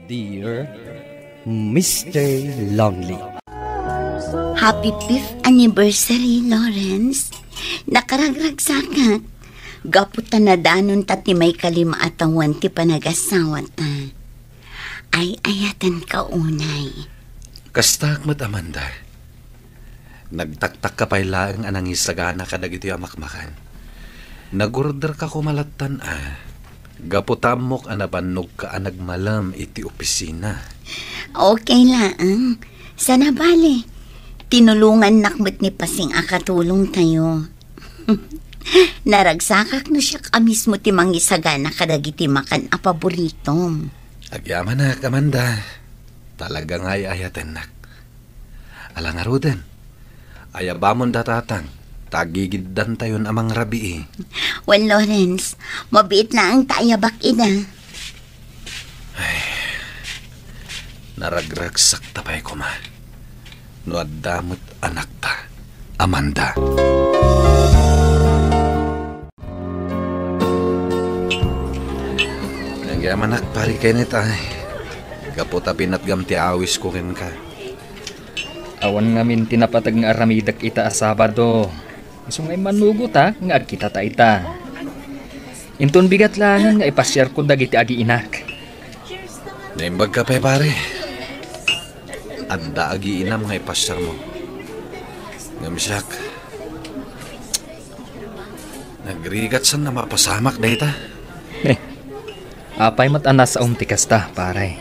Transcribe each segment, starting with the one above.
Dear Mr. Longley. Happy 5th anniversary, Lawrence. Nakaragragsakak. Gaputa na danon tati may kalima atawan ti panagasawa ta. Ay ayatan ka unay. Kastak mat Amanda. Nagtaktak ka pa'y laang anang isagana kadag iti amakmakan. Nagorder ka kumalatan Gaputamok anabanog ka anagmalam iti opisina. Okay lang. Sana bale. Tinulungan nakmet ni Pasing akatulong tayo. Naragsakak na siya ka mismo ti mangisagana kadagiti makan a paboritom. Agyaman na, Amanda. Talagang ayayatan nak. Alang arudan. Ayabamon datatang. Tagigiddan tayon amang rabi Well, Lawrence, mabiit na ang tayabak ina. Ay, naragragsak tapay ko ma. Nuadamot anak ta, Amanda. Nagyaman ak pari kenit Gaputa pinatgam ti awis ko rin ka. Awan ngamin tinapatag nga aramidak ita Sabado. So ngay manugot nga agkita ta ita. Inton bigat lang nga ipasyar ko dagiti agi inak. Naimbag ka pare. Adda agi inam nga ipasyar mo. Ngamisyak. Nagrigat san na mapasamak na ita. Apay matanas sa tikas ta, pare.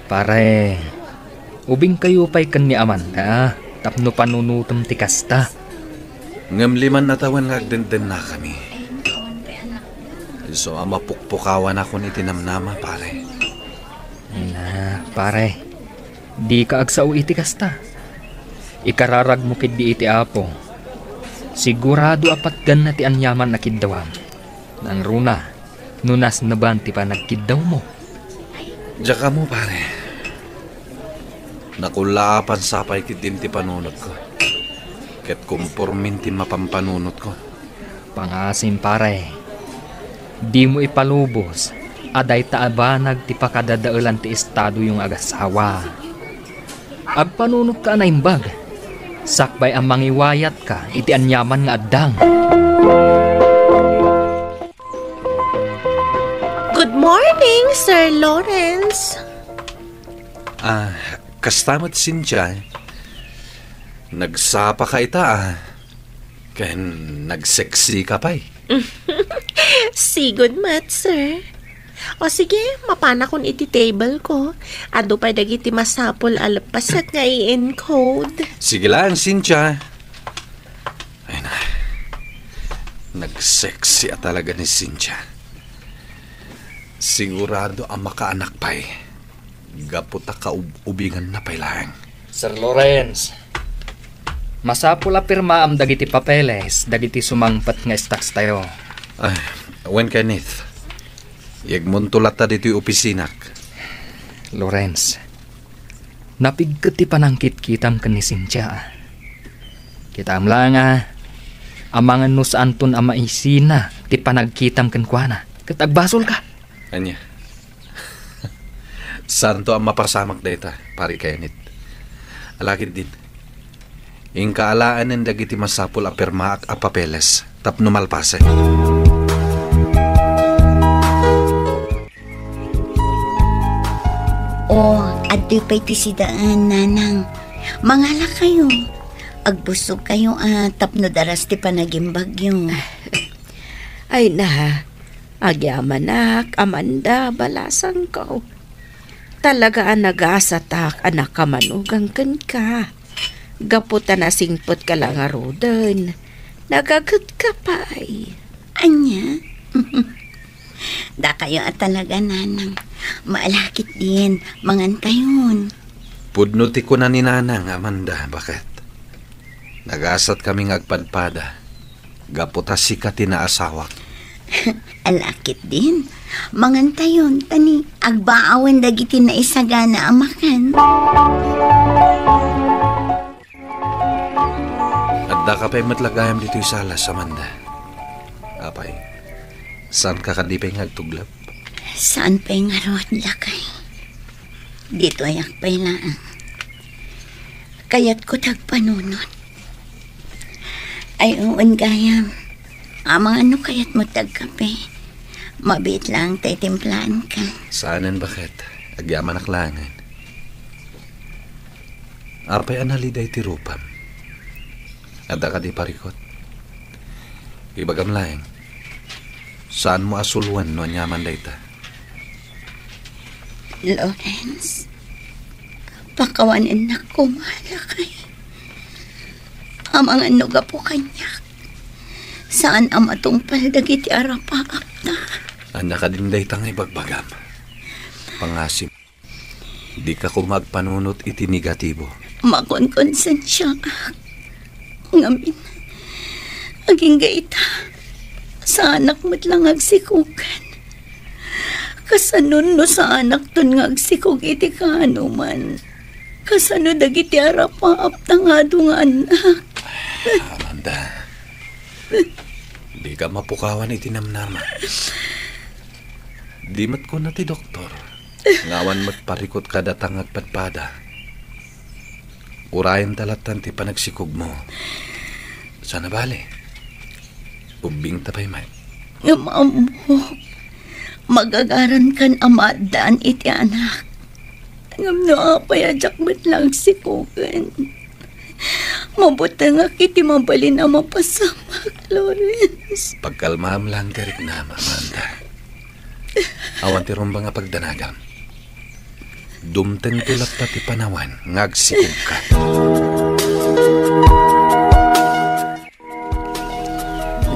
Pare, ubing kayo pa'y kan ni Amanda. Tapno panunutom tikas ta. Ngamliman na tawan nga agdenden na kami. So, mapukpukawan ako ni tinamnama, pare. Na, pare. Di ka agsao iti kasta. Ikararag mo kid di iti apo. Sigurado apat gan na ti anyaman na kiddawam. Nang runa, nunas na ba ti pa nagkiddaw mo? Diyan mo, pare. Nakulaapan sapay kidin ti panunot ko. Ket kumpormin ti mapampanunot ko. Pangasim, pare. Di mo ipalubos. Aday taabanag ti pakadadaulan ti estado yung agasawa. Agpanunot ka na imbag. Sakbay ang mangiwayat ka, iti anyaman nga addang. Good morning, Sir Lawrence. Kastamat Cynthia. Nagsapa ka ita Ken nagseksi ka pa'y. Sigod mat, sir. O sige, mapana kon iti table ko. Ado pa dagiti masapol alapasat nga i-encode. Sige lang, Cynthia. Ay na. Nagseksi talaga ni Cynthia. Sigurado ang makaanak pa'y. Gaputa ka ubingan na pa'y lang. Sir Lawrence, masapul apirma am dagiti papeles, dagiti sumangpat nga stocks tayo. When Kenneth? Yagmuntulat ta dito yung opisinak. Lawrence, napigkat ti panangkit kitam kan ni Cynthia. Kitam lang amangan no saan ton ama isina ti panagkitam kan kuana. Katagbasol ka. Anya? Saan to ang mapasamak data, pari Kenneth? Alakit din. Ingkaalaan ng dagiti masapul apirma ak apapeles, tapno malpase. Adoy pa'y tisidaan, nanang. Mangala kayo. Agbusog kayo tapno daras ti panaging bagyo. Ay na, agyamanak, Amanda, balasan ko. Talaga nagasatak anak kamanugang kan ka. Gaputa na singpot ka lang arudan. Nagagat ka pa'y. Anya? Da kayo talaga, nanang. Maalakit din, mangan kayon. Pudnuti ko na ni nanang, Amanda, bakit? Nagasat kaming agpadpada. Gaputa sikat tinaasawa. Alakit din. Mangan tayon, tani, agbaawan dagiti na isagana amakan. Adda ka pa'y matlagayam dito yung salas, Amanda. Apay, saan ka kadipay ngagtuglap? Saan pa'y nga rawat lakay? Dito ayak pailaan. Kayat ko tagpanunot. Ay, uwan gayam. Amang ano kayat mo tagkape? Mabit lang tay timplaan ka. Saanan bakit? Agyaman aklangan. Apay analiday ti rupam. Ada ka di parikot. Ibagam laeng. Saan mo asuluan no nyaman dayta? Lawrence, pakawanin na ko malakay. Amang ano ga po kanyak. Saan ang matungpal dagiti arapaap na? Anya ka din daytang ibagbagam. Pangasim. Di ka kumagpanunot iti negatibo. Makonkonsensya ngamin. Aging gaita. Sa anak mo't lang agsikugan. Kasanon no sa anak ton nga agsikog iti kaano man. Kasano dagiti arapaap na nga nga anak. Amanda. Di ka mapukawan iti namnama. Di mat ko na ti doktor. Ngawan mat parikot ka datang agpadpada. Urayan talatan ti panagsikog mo. Sana bale. Ubing tapay may. Amamok. Magagaran kan amadaan iti anak. Ngam no apay ajak mat lang sikugan. Mabuti nga kiti mabalin na mapasamak, Lawrence. Pagkalmam lang karik na, Amanda. Awan ti rumba nga pagdanagam. Dumteng tulak pati panawan, ngagsikog ka.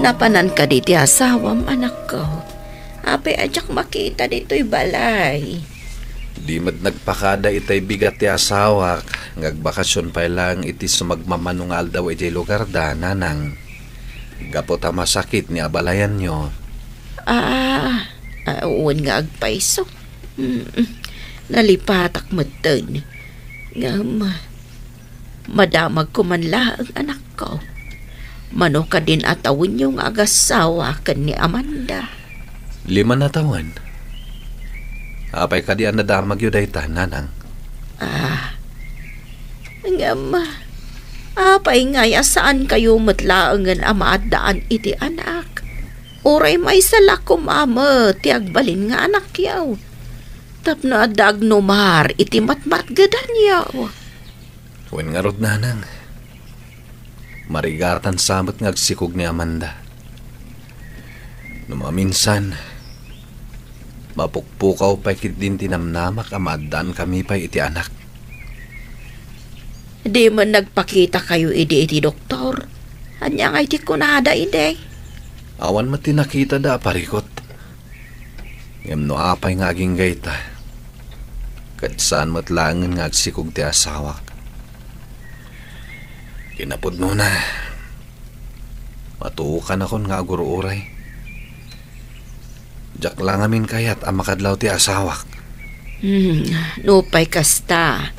Napanan ka diti asawam, anak ko. Apay ajak makita dito'y balay. Di mat nagpakada itay bigat ti asawa, ngagbakasyon pa lang iti sumagmamanungal daw iti lugar da, nanang. Gapot ang masakit ni abalayan nyo. Uwan nga agpaiso. Nalipatak matan. Madamag ko man lang ang anak ko. Mano ka din atawin yung agasawa kan ni Amanda. 5 na taon. Apay ka di ang nadamag yun dayta, nanang. Apay nga saan kayo matlaangan ama at daan iti anak. Uray may salakom ama, tiagbalin nga anak yaw. Tapno adag numar, iti matmat gadan yaw. Huwin nga rod, nanang. Marigatan samot ngagsikog ni Amanda. Numaminsan, mapukpukaw pa kit din tinamnamak amadaan kami pa iti anak. Di man nagpakita kayo iti doktor. Anya nga iti kunada ide. Awan mati nakita da parikot. Ngem no apay nga aging gayta. Kadsaan matlangan nga agsikog ti asawak. Kinapod no na. Matuukan akon nga aguruuray. Jak lang amin kayat ang makadlaw ti asawak. Nupay kasta.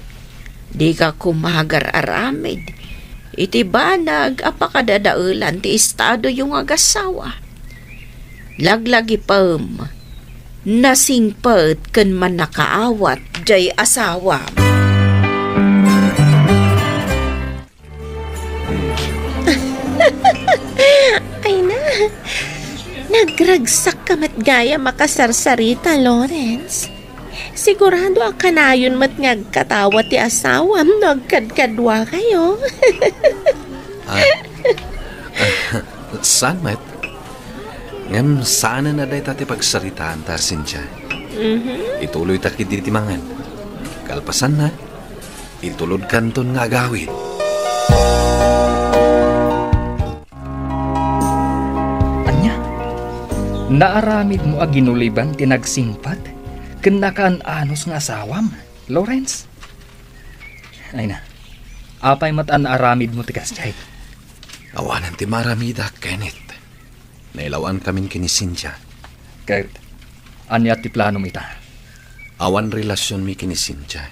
Di ka kumagar aramid. Iti banag apakadadaulan ti estado yung agasawa. Laglagi pam. Nasingpet kan man nakaawat jay asawa. Ay na. Nagragsak kamat gaya makasarsarita, Lawrence. Sigurado ang kanayon mat ngagkatawa ti asawam nagkadkadwa kayo. Saan, Mat? Ngam, sana na day tati pagsaritaan ta, Cynthia. Ituloy takit diti mangan. Kalpasan na, itulod kanton nga agawid. Naaramid mo aginuliban tinagsingpat ken nakaan-anos nga asawam, Lawrence. Ay na, apay matan aramid mo tikas jay. Awanan ti maramida, Kenneth. Nailawan kamin kini Cynthia. Kahit, anya ti plano mo ita? Awan relasyon mi kini Cynthia.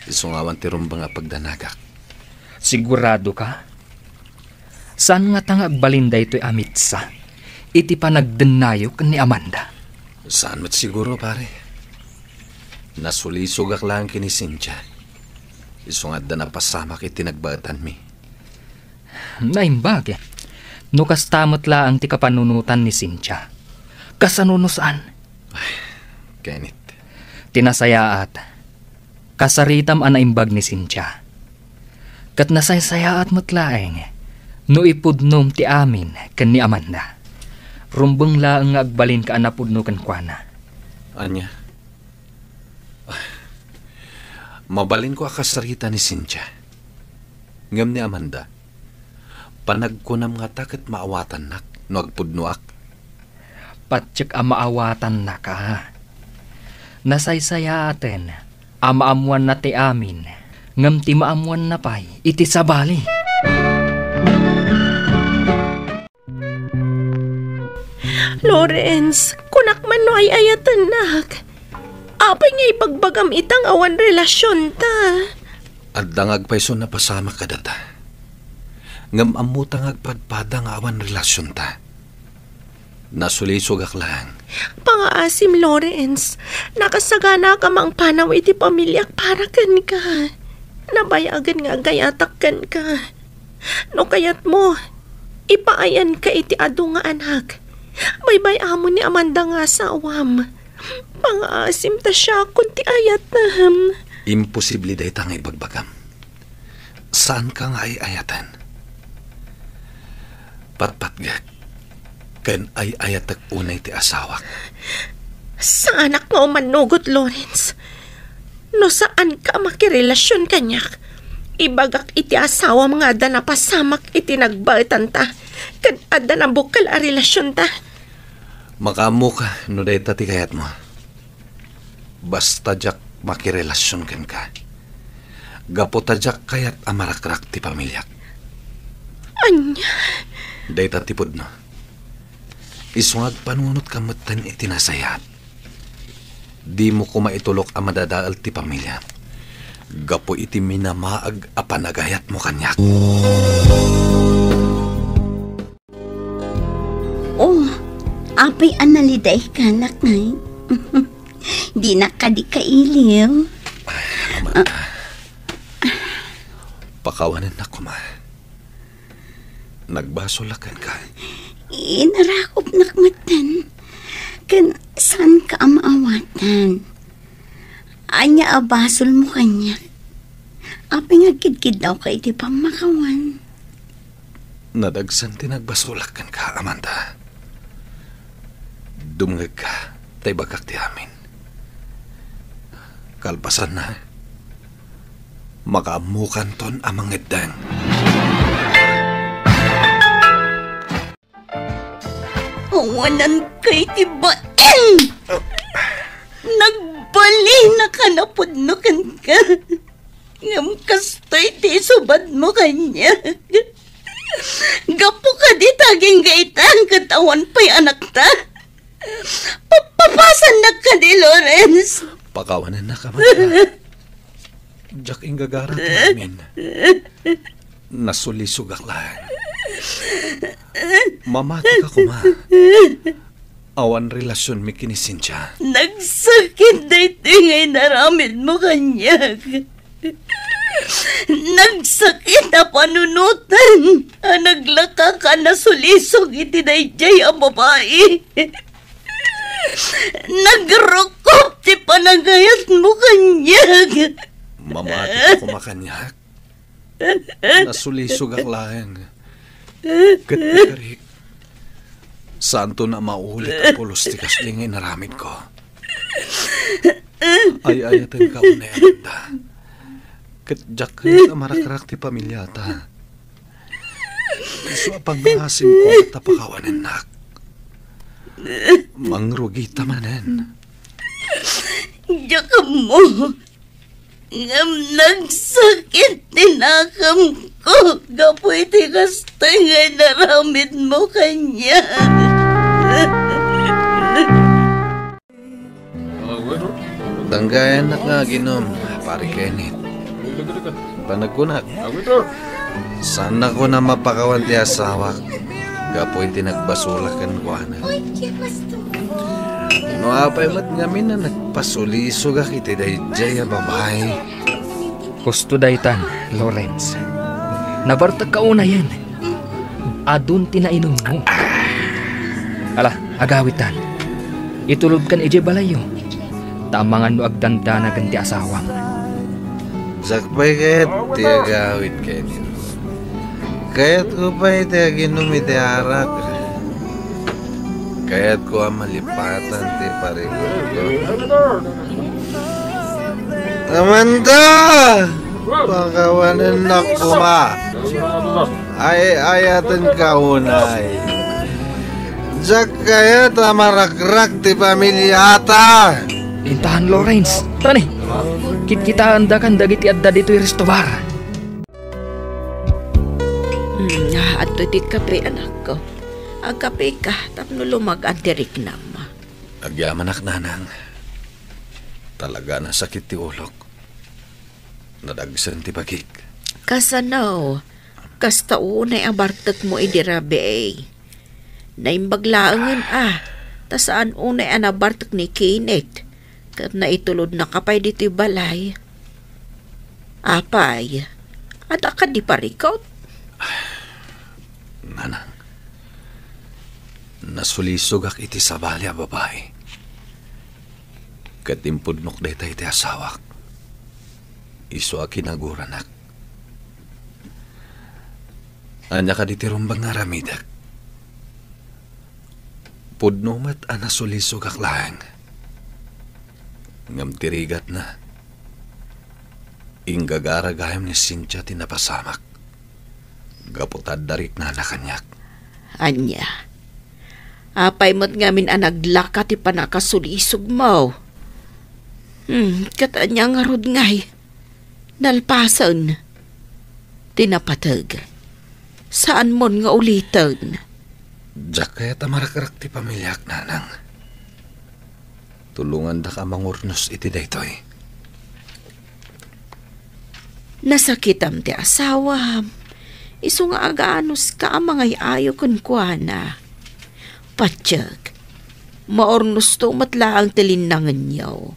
Isungawan ti rumba nga pagdanagak. Sigurado ka? Saan nga tangag balinday to'y amitsa? Iti pa nagdenayo kan ni Amanda. Saan mat siguro, pare? Nasulisog ak lang kini Cynthia. Isungad na napasamak itinagbatan mi. Naimbag, no kastamot laang ti kapanunutan ni Cynthia. Kasanunusan. Kenneth. Tinasayaat. Kasaritam ang naimbag ni Cynthia. Kat nasaysayaat matlaeng, no ipudnom ti amin kan ni Amanda. Rumbeng laang nga agbalin ka anapudno kan kuana. Anya? Mabalin ko akasarita ni Cynthia. Ngam ni Amanda, panagkunam nga takit maawatan nak, no agpudnoak. Patsik maawatan na ka. Nasaysayaten, amaamuan na ti amin, ngam ti maamuan na pay, iti sabali. Lawrence, kunak man no ay ayatan nak. Apay nga ipagbagam itang awan relasyon ta. At dangag paiso na pasama ka data. Ngam amutang agpadpada nga awan relasyon ta. Nasulisog ak lang. Pangaasim, Lawrence. Nakasagana ka mang panaw iti pamilyak para kan ka. Nabayagan nga gayatak kan ka. No kayat mo, ipaayan ka iti adu nga anak. Baybay amo ni Amanda nga sa awam. Pangaasim ta siya kunti ayat na. Imposible dahi tang ibagbagam. Saan ka nga ay ayatan? Patpatgak. Kan ay ayatak unay ti asawak. Sa anak mo manugot, Lawrence. No saan ka makirelasyon kanyak? Ibagak iti asawa mga ada na pasamak iti nagbaitan ta. Kan ada na bukal a relasyon ta. Makamu ka, no dahi tati kayat mo. Basta jak makirelasyon kan ka. Gapota jak kayat amarakrak ti pamilyak. Anya? Dahi tati pud no. Isungag panunot kamutan itinasayat. Di mo ko maitulok ang madadaal ti pamilya. Gapo iti minamaag a panagayat mo kanyak. Oh, apay analiday ka nak ngay. Di na ka di kailiw. Amanda, pakawanan na ko ma. Nagbasolakan ka. Inarakop nakmatan. Kan saan ka amaawatan? Anya abasol mo kanya. Apay nga kidkid daw ka iti pamakawan. Nadagsan tinagbasolakan ka, Amanda. Dumngag ka, tay bagak ti amin. Kalpasan na. Makaamukan ton amang edang. Awanan kay tibain! Nagbali na ka na pudnukan ka. Ngam kastoy ti subad mo kanya. Gapo ka di taging gaitang katawan pa'y anak ta. Papapasan na ka di, Lawrence. Pakawanan na ka, Amanda. Diyak ingagarat namin. Nasulisog ak lang. Mamati ka kuma. Awan relasyon mi kini Cynthia. Nagsakit na ito ngay naramid mo kanyag. Nagsakit na panunutan. Naglaka ka na sulisog itinayjay ang babae. Nagrukop ti panagayat mo kanyag. Mamati ka kuma kanyak. Nasulisog ak lang. Katikarik. Santo na maulit ang pulos ti kaslingay naramid ko. Ay-ayatan ka unay, Amanda. Katjak kayo marakrak ti pamilyata. Iso apang maasim ko at tapakawanan nak. Mangrugi tamanen. Diyak mo. Ngam nagsakit tinakam ko. Gapoy ti kastay ngay naramid mo kanya. Tanggayan na nga ginom, pari Kenneth. Panagkunat. Sana ko na mapakawan ti asawa. Gapoy tinagbasulakan ko na. No apay mat Ngamin na nagpasulisog ak iti dayjay a babae. Gusto daytan, Lawrence. Nabartag ka una yan. Adun tinainom mo. Ala, agawitan. Itulog kan ije balayo. Tamangan no agdanda na ganti asawam. Sakpay kaya't tiyagawit kayo niyo. Kaya't ko pa itiyaginom iti arak. Kaya't ko ang malipatan ti parikot ko. Amanda! Pakawanan na kuma. Ayatan ka unay. Diyak kaya't amarakrak ti pamilyata. Intahan, Lawrence. Tani, kita andakan dagiti adda dito yung restobar. At iti kape, anak ko. Agkape ka, tapno lumag adirik nama. Agyamanak nanang. Talaga na sakit ti ulok. Nadagsan ti bagik. Kasanaw, kasta unay abartek mo idirabe eh. Naimbaglaangan tasaan unay anabartek ni Kenneth. Kat na itulod na kapay dito balay. Apay, ada ka di parikot? Nanang, nasulisog ak iti sabali a babae. Katimpudnok detay iti asawak. Iso a kinaguranak. Anya ka diti rumbang nga ramidak. Pudnomat a nasulisog ak lang. Ngam tirigat na. Inggagaragayam ni Cynthia tinapasamak. Gaputad darik na nakanyak. Anya, apay mo't ngamin anaglaka ti panakasulisog mo. Katanya nga rod ngay. Nalpasan. Tinapatag. Saan mon nga ulitan? Diyak kaya tamarakrak ti pamilyak, nanang. Tulungan da ka mangurnos iti daytoy. Nasakitam ti asawam. Isu nga agaanos ka amangay ayo kun kuana. Patsyag, maornos to matlaang tilinangan niyaw.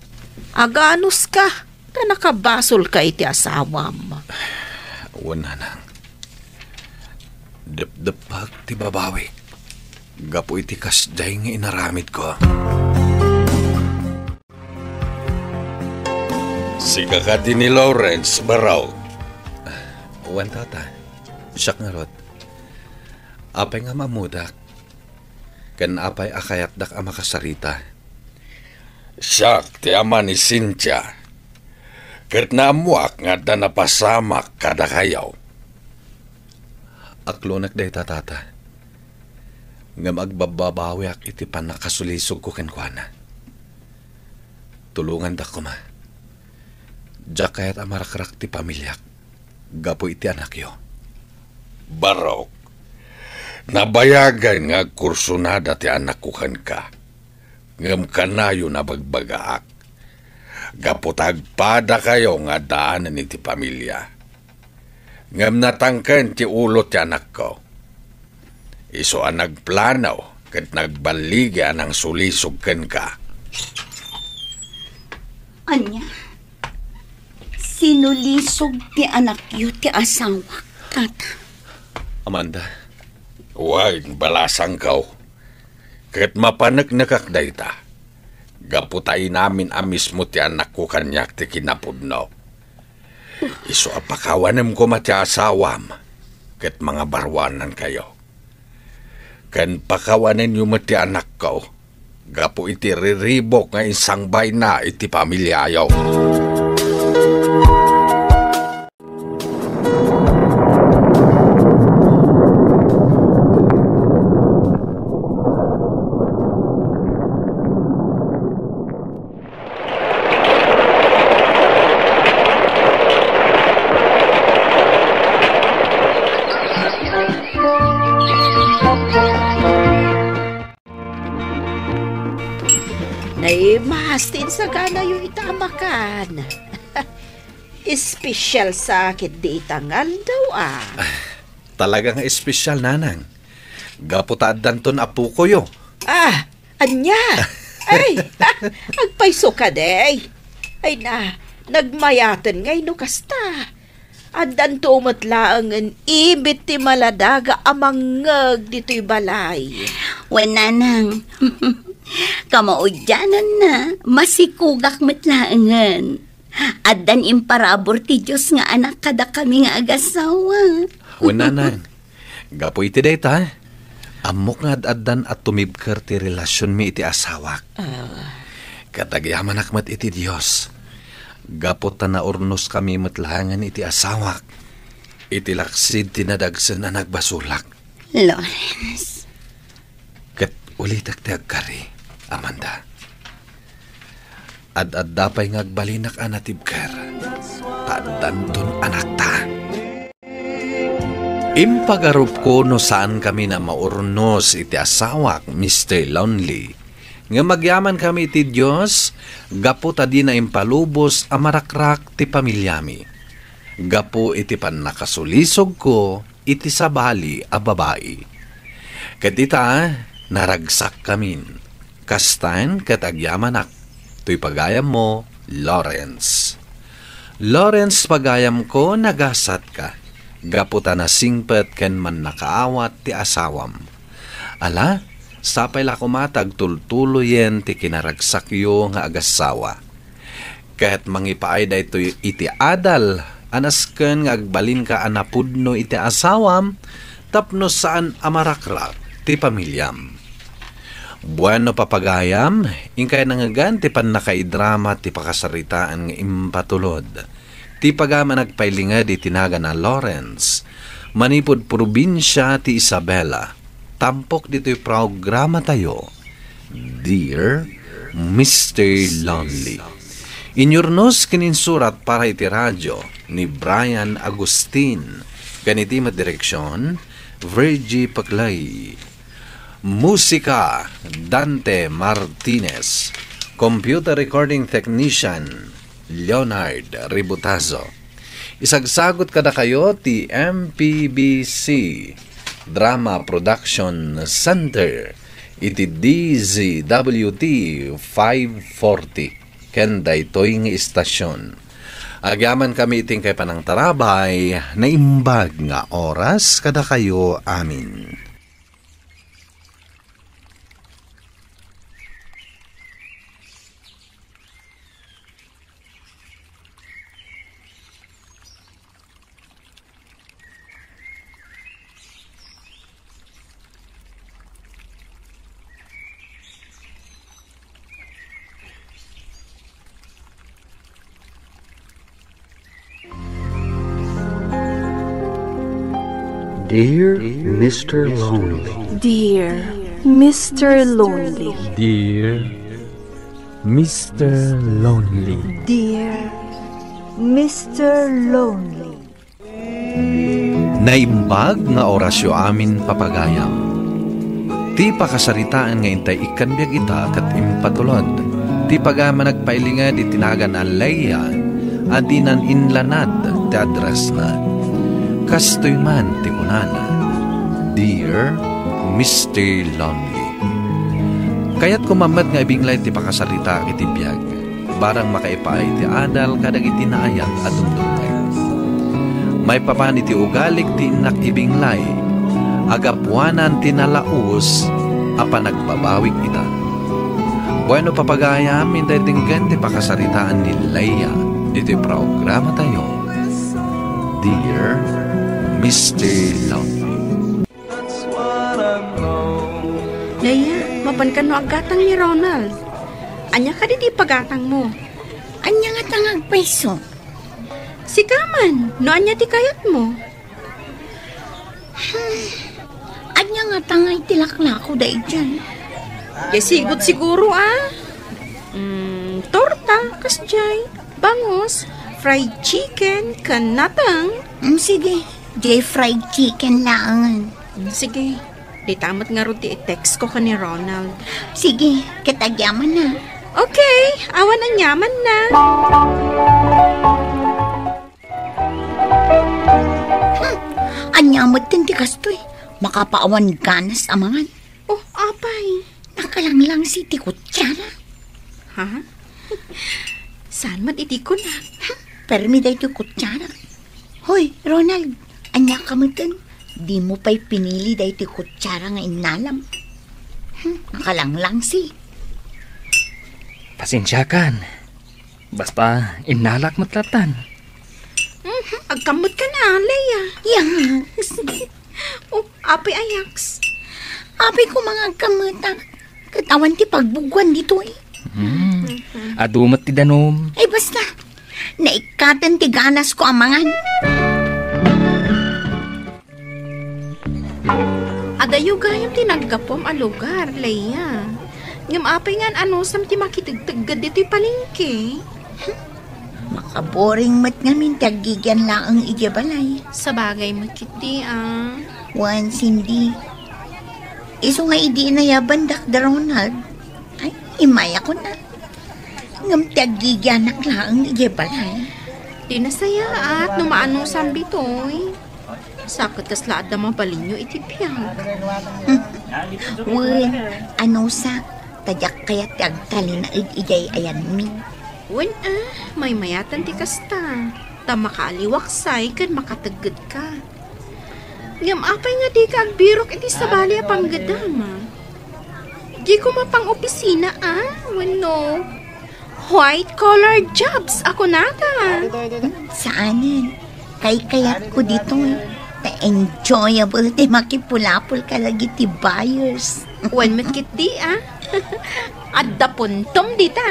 Agaanos ka, na nakabasol ka iti asawam. Wala nang. Dep-depag ti babawi. Gapo iti kasday nga inaramid ko. Si kakadi ni Lawrence Baraw. Wan tata. Siyak nga rod. Apay nga mamudak. Kan apay akayat dak ama kasarita. Siyak ti ama ni Cynthia. Ket naamuak nga da napasamak kada kayaw. Aklonak day tatata. Nga magbababawi ak iti panakasulisog ko kenkwana. Tulungan da ko ma. Diyak kayat amarakrak ti pamilyak. Gapo iti anak yo. Barok, nabayagan nga kursunada ti anak kukan ka. Ngam kanayo na bagbagaak. Gaputagpada kayo nga daanan iti pamilya. Ngam natangken ti ulo ti anak ko. Iso ang nagplanaw kat nagbaligi anang sulisog ken ka. Anya, sinulisog ti anak yu ti asawa, tata. Amanda, huwag balasang kaw. Kat mapanagnagak dayta. Gaputay namin amis mo ti anak ko kanyak ti kinapudno. Iso apakawanem ko mati asawam. Kat mga barwanan kayo. Kan pakawanen yu mati anak ko. Gapu iti riribok nga isang bay na iti pamilyayaw. Mahastin sa gana yung itamakan. Espesyal sakit di itangal daw Talagang espesyal, nanang. Gaputad danton apo ko yo. Anya? Ay, agpaiso ka day. Ay na, nagmayatan ngay no kasta. Adan tumatlaang ang ibit ti maladaga amangag dito'y balay. Wananang, kamaudyanan na, masikugak matlaangan. Adan imparabor ti Diyos nga anak kada kami nga agasawa. Wananang, gapo iti dayta. Amok nga adan at tumibker ti relasyon mi iti asawak. Katagyaman akmat iti Diyos. Gapot na urnos kami matlahangan iti asawak. Iti laksid tinadagsan na nagbasulak. Lawrence. Kat ulitak ti agkari, Amanda. Ad dapay ngagbalinak anatibker. Tadanton anak ta. Impagarup ko no saan kami na maurnos iti asawak, Mr. Lonely. Nga magyaman kami iti Diyos, gapo ta di na impalubos amarakrak ti pamilyami. Gapo iti pan nakasulisog ko, iti sabali a babae. Katita, naragsak kamin. Kastan katagyaman ak. To'y pagayam mo, Lawrence. Lawrence, pagayam ko, nagasat ka. Gapo ta na singpet ken man nakaawat ti asawam. Ala, sapay la kumatag tultuloyen ti kinaragsak yo nga agasawa. Kahit mangipaay da ito iti adal, anasken nga agbalin ka anapudno iti asawam, tapno saan amarakrak ti pamilyam. Bueno papagayam, ingkay nangagan ti pan nakaidrama ti pakasaritaan nga impatulod. Ti pagama nagpailinga di tinaga na Lawrence, manipod probinsya ti Isabela. Tampok dito'y programa tayo, Dear Mr. Lonely. Inyurnos kininsurat para iti radyo ni Brian Agustin. Ganiti madireksyon, Virgie Paclay. Musika, Dante Martinez. Computer Recording Technician, Leonard Ributazo. Isagsagot kada kayo ti MPBC Drama Production Center iti DZWT 540 kenda ito'y nga istasyon. Agyaman kami iting kay panang tarabay na imbag nga oras kada kayo amin. Dear Mr. Lonely. Dear Mr. Lonely. Dear Mr. Lonely. Dear Mr. Lonely. Naimbag nga orasyo amin papagayam. Ti pakasaritaan nga intay ikanbiag ita kat impatulod. Ti pagama nagpailinga di tinagan a Leia adinan inlanad ti adres na. Kastoy man ti kunana, Dear Mr. Lonely. Kaya't kumamat nga ibinglay ti pakasarita iti biyag, barang makaipaay ti adal kadag iti naayat at dumdumay. May papan iti ugalik ti inak ibinglay, agapuanan ti nalaus, apa nagbabawig ita. Bueno papagayam, hindi tinggan ti pakasaritaan ni Leia, iti programa tayo, Dear Mr. Lonely. Leia, mapan ka no agatang ni Ronald. Anya ka di pagatang mo. Anya nga tangag peso. Si Kaman, no anya ti kayat mo. Anya nga tangay tilaklako dahi dyan. Sigot siguro torta, kasjay, bangos, fried chicken, kanatang. Sige, di fried chicken lang. Sige, di tamat nga ro ti i-text ko ka ni Ronald. Sige, katagyaman na. Okay, awan na nyaman na. Anyamot din ti kastoy. Makapaawan ganas amangan. Oh, apay. Nakalanglang si Tikutsara. Ha? Saan man iti ko na? Permi day Tikutsara. Hoy, Ronald, anya ka mo dun? Di mo pa'y pinili day Tikutsara nga inalam. Nakalanglang si. Pasensya kan. Basta inalak matlatan. Agkamot ka na, Leia. Yaks. Oh, apay ayaks. Apay ko mga kamutak. Katawan ti pagbugwan dito eh. Adumat ti danom. Ay basta, naikatan ti ganas ko amangan. Adayo gayam tinagapom a lugar, Leia. Ngam apay ngan ano sam ti makitagtagad dito'y palengke. Makaboring mat ngamin tagigyan lang ang ijabalay. Sa bagay makiti Once hindi. Iso nga idi na yabandak da Ronald. Ay, imaya ko na. Ngam tagigyan lang ang ijabalay. Di nasaya at numaanong sambi to'y. Sakit kas laad na mabalin nyo itipiyag. Wen, ano sa tadyak kaya tagtali na ijay ayan mi. Wen may mayatan ti kasta. Ta makaaliwaksay kan makatagad ka. Ngam apay nga di ka agbirok iti sa bali a panggadama. Di ko mapang opisina Wano. White collar jobs ako nata. Saanan? Kayat ko dito enjoyable ti makipulapol ka lagi ti buyers. Wen matkit di Adda puntom dita.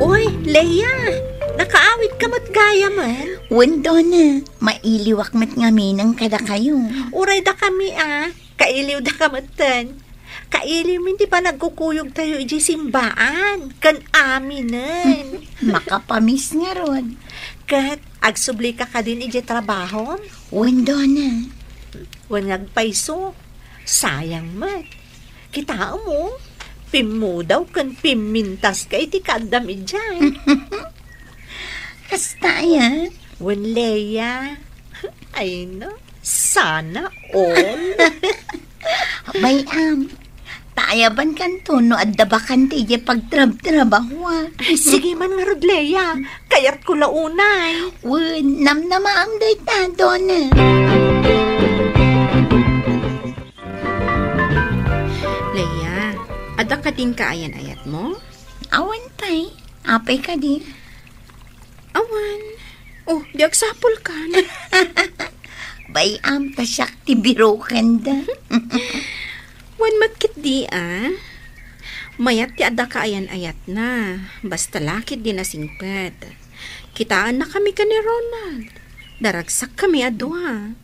Uy, Leia, nakaawit ka mat gaya man. Wendo na, mailiwak mat ngami ng kada kayo. Uray da kami kailiw da kamatan. Kailiw hindi pa nagkukuyog tayo iji simbaan. Kan aminan. Makapamis nga ron. Kat, agsubli ka din iji trabaho? Wendo na. Wan nagpaiso. Sayang mat. Kita mo, pimmo daw kan pimintas ka iti kadam ijay. Kasta ya. Wan Leia. Ay no, sana all. Bayam. Tayaban kanto no addabakan ti ije pagtrabaho. Sige man nga rod, Leia. Kayat ko launay. Wen, namnamaang day tado na. Leia, ada ka din kaayan-ayat mo? Awan pa'y. Apay ka di. Awan. Oh, di agsapol ka na. Bayam, tasyak ti biro kanda. Wan matkit di Mayat ti ada kaayan-ayat na. Basta lakit di nasingpet. Kitaan na kami ka ni Ronald. Daragsak kami adwa.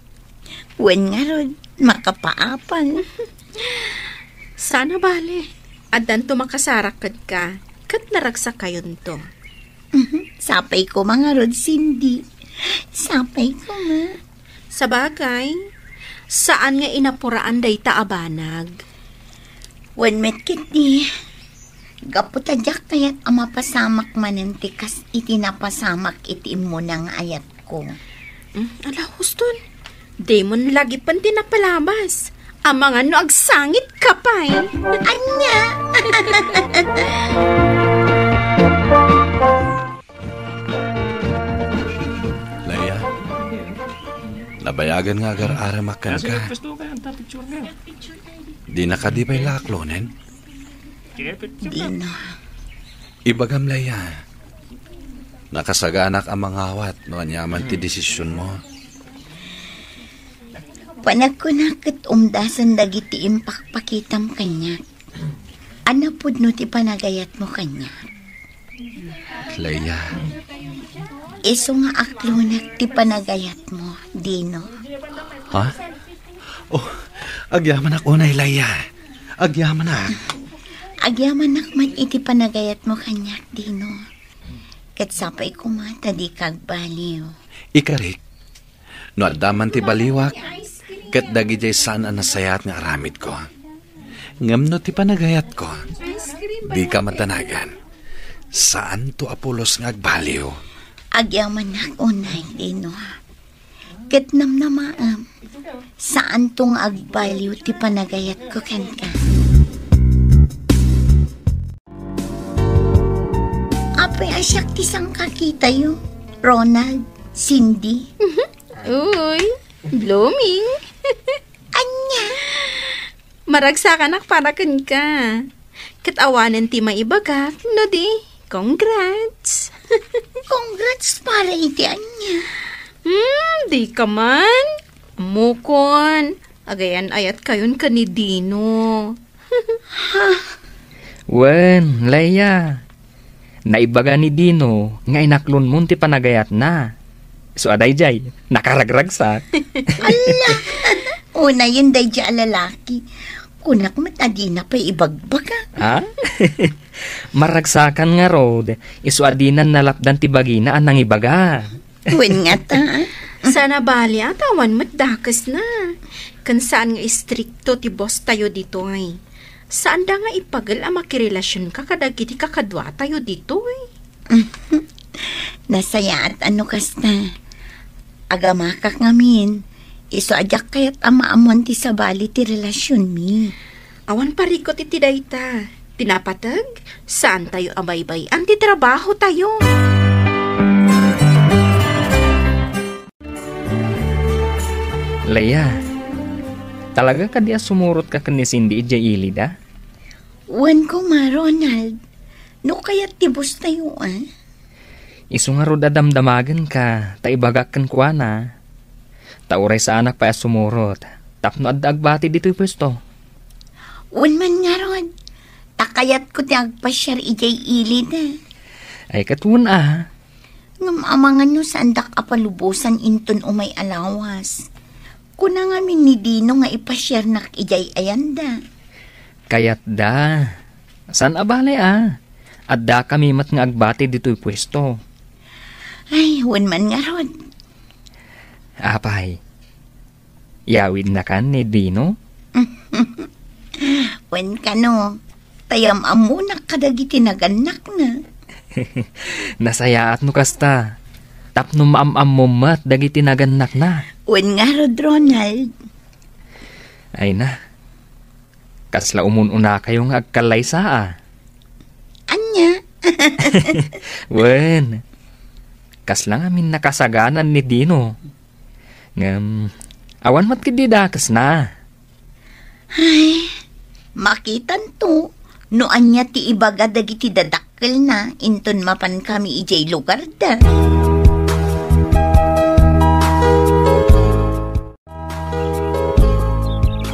Wen nga ron, makapaapan. Sana bale. Adan to makasarakad ka. Kat naragsak kayon to. Sapay ko mga ron, Cindy. Sapay ko nga. Sa bagay, saan nga inapuraan day taabanag? Wen metkit ni. Gaputadyak kayat ang mapasamak manantikas iti napasamak iti mo ng ayat ko. Ala, Huston. Demon lagi pan tinapalabas. Ang mga no agsangit ka pa Anya! Leia, nabayagan nga agar-aramakan ka. Di na ka di pa'y laklonen? Di na. Ibagam, Leia. Nakasaganak ang mangawat no anyaman ti desisyon mo. Panag ko na kat umdasan dagiti impakpakitam kanya. Anapod no ti panagayat mo kanya. Leia, Iso nga aklonak ti panagayat mo, Dino. ha? Oh, agyaman ako na, Leia. Agyaman na. Agyaman nakman iti panagayat mo kanya, Dino. Katsapay ko mata di kagbaliw. Ikarik, no adaman ti baliwak, kat dagi jay saan ang nasayat nga aramid ko. Ngam no ti panagayat ko, di ka matanagan. Saan to Apolos nga agbaliw? Agyaman nak unay, Dino. Ket namnamaam, saan tong agbaliw ti panagayat ko ken ka? Apay asyak ti sang kakita yo, Ronald, Cindy. Uy, blooming. Anya? Maragsakan para kan ka. Katawanan ti maibagak, no di? Congrats. Congrats para iti anya. Di ka man. Mukon. Agayan ayat kayon ka ni Dino. Wen, Leia. Naibaga ni Dino, nga inaklon mo ti panagayat na. So aday jay, nakaragragsak. Ala! Una yun day di alalaki. Kunak matadi na pa ibagbaga. Ha? Maragsakan nga rod, iso adinan nalapdan ti bagina anang ibaga. Wen nga ta. Sana bali atawan mo't dakas na. Kan saan nga istrikto ti boss tayo dito ay. Saan da nga ipagal ang makirelasyon ka kadagiti kakadwa tayo dito ay. Nasaya at ano kas na. Agamakak ngamin. Iso adyak kayat amaamon ti sabali ti relasyon mi. Awan parikot iti dayta. Tinapatag, saan tayo abaybay? Anti trabaho tayo. Leia, talaga ka diya sumurot ka ni Cindy ija ilid ah? Wan ko ma, Ronald. No kayat tibos tayo Iso nga ro dadamdamagan ka, taibagak kan kwa na. Tauray sa anak pa sumurot. Tapno at agbati dito'y pwesto. Wan man nga, Rod. Takayat ko ti agpasyar ijay ilid Ay katun ah. Ngamamangan nyo sa andak apalubusan inton umay alawas. Kuna nga min ni Dino nga ipasyar nak ijay ayanda. Kayat da. San abalay ah? At da kami mat nga agbati dito'y pwesto. Ay, wan man nga, Rod. Apay. Yawid na kan ni Dino? Wan ka no. Tayam amunak kadagiti naganak na. Nasayaat no kasta. Tapno maam-am mo mat dagiti naganak na. Wan nga, Rod, Ronald. Ay na. Kasla umununa kayong agkalay saa. Anya? Wen. Kasla amin nakasaganan ni Dino. Ngam, awan mat kididakas na. Ay, makitan to. No anya ti ibaga dagiti dadakkel na. Inton mapan kami ijay lugar da.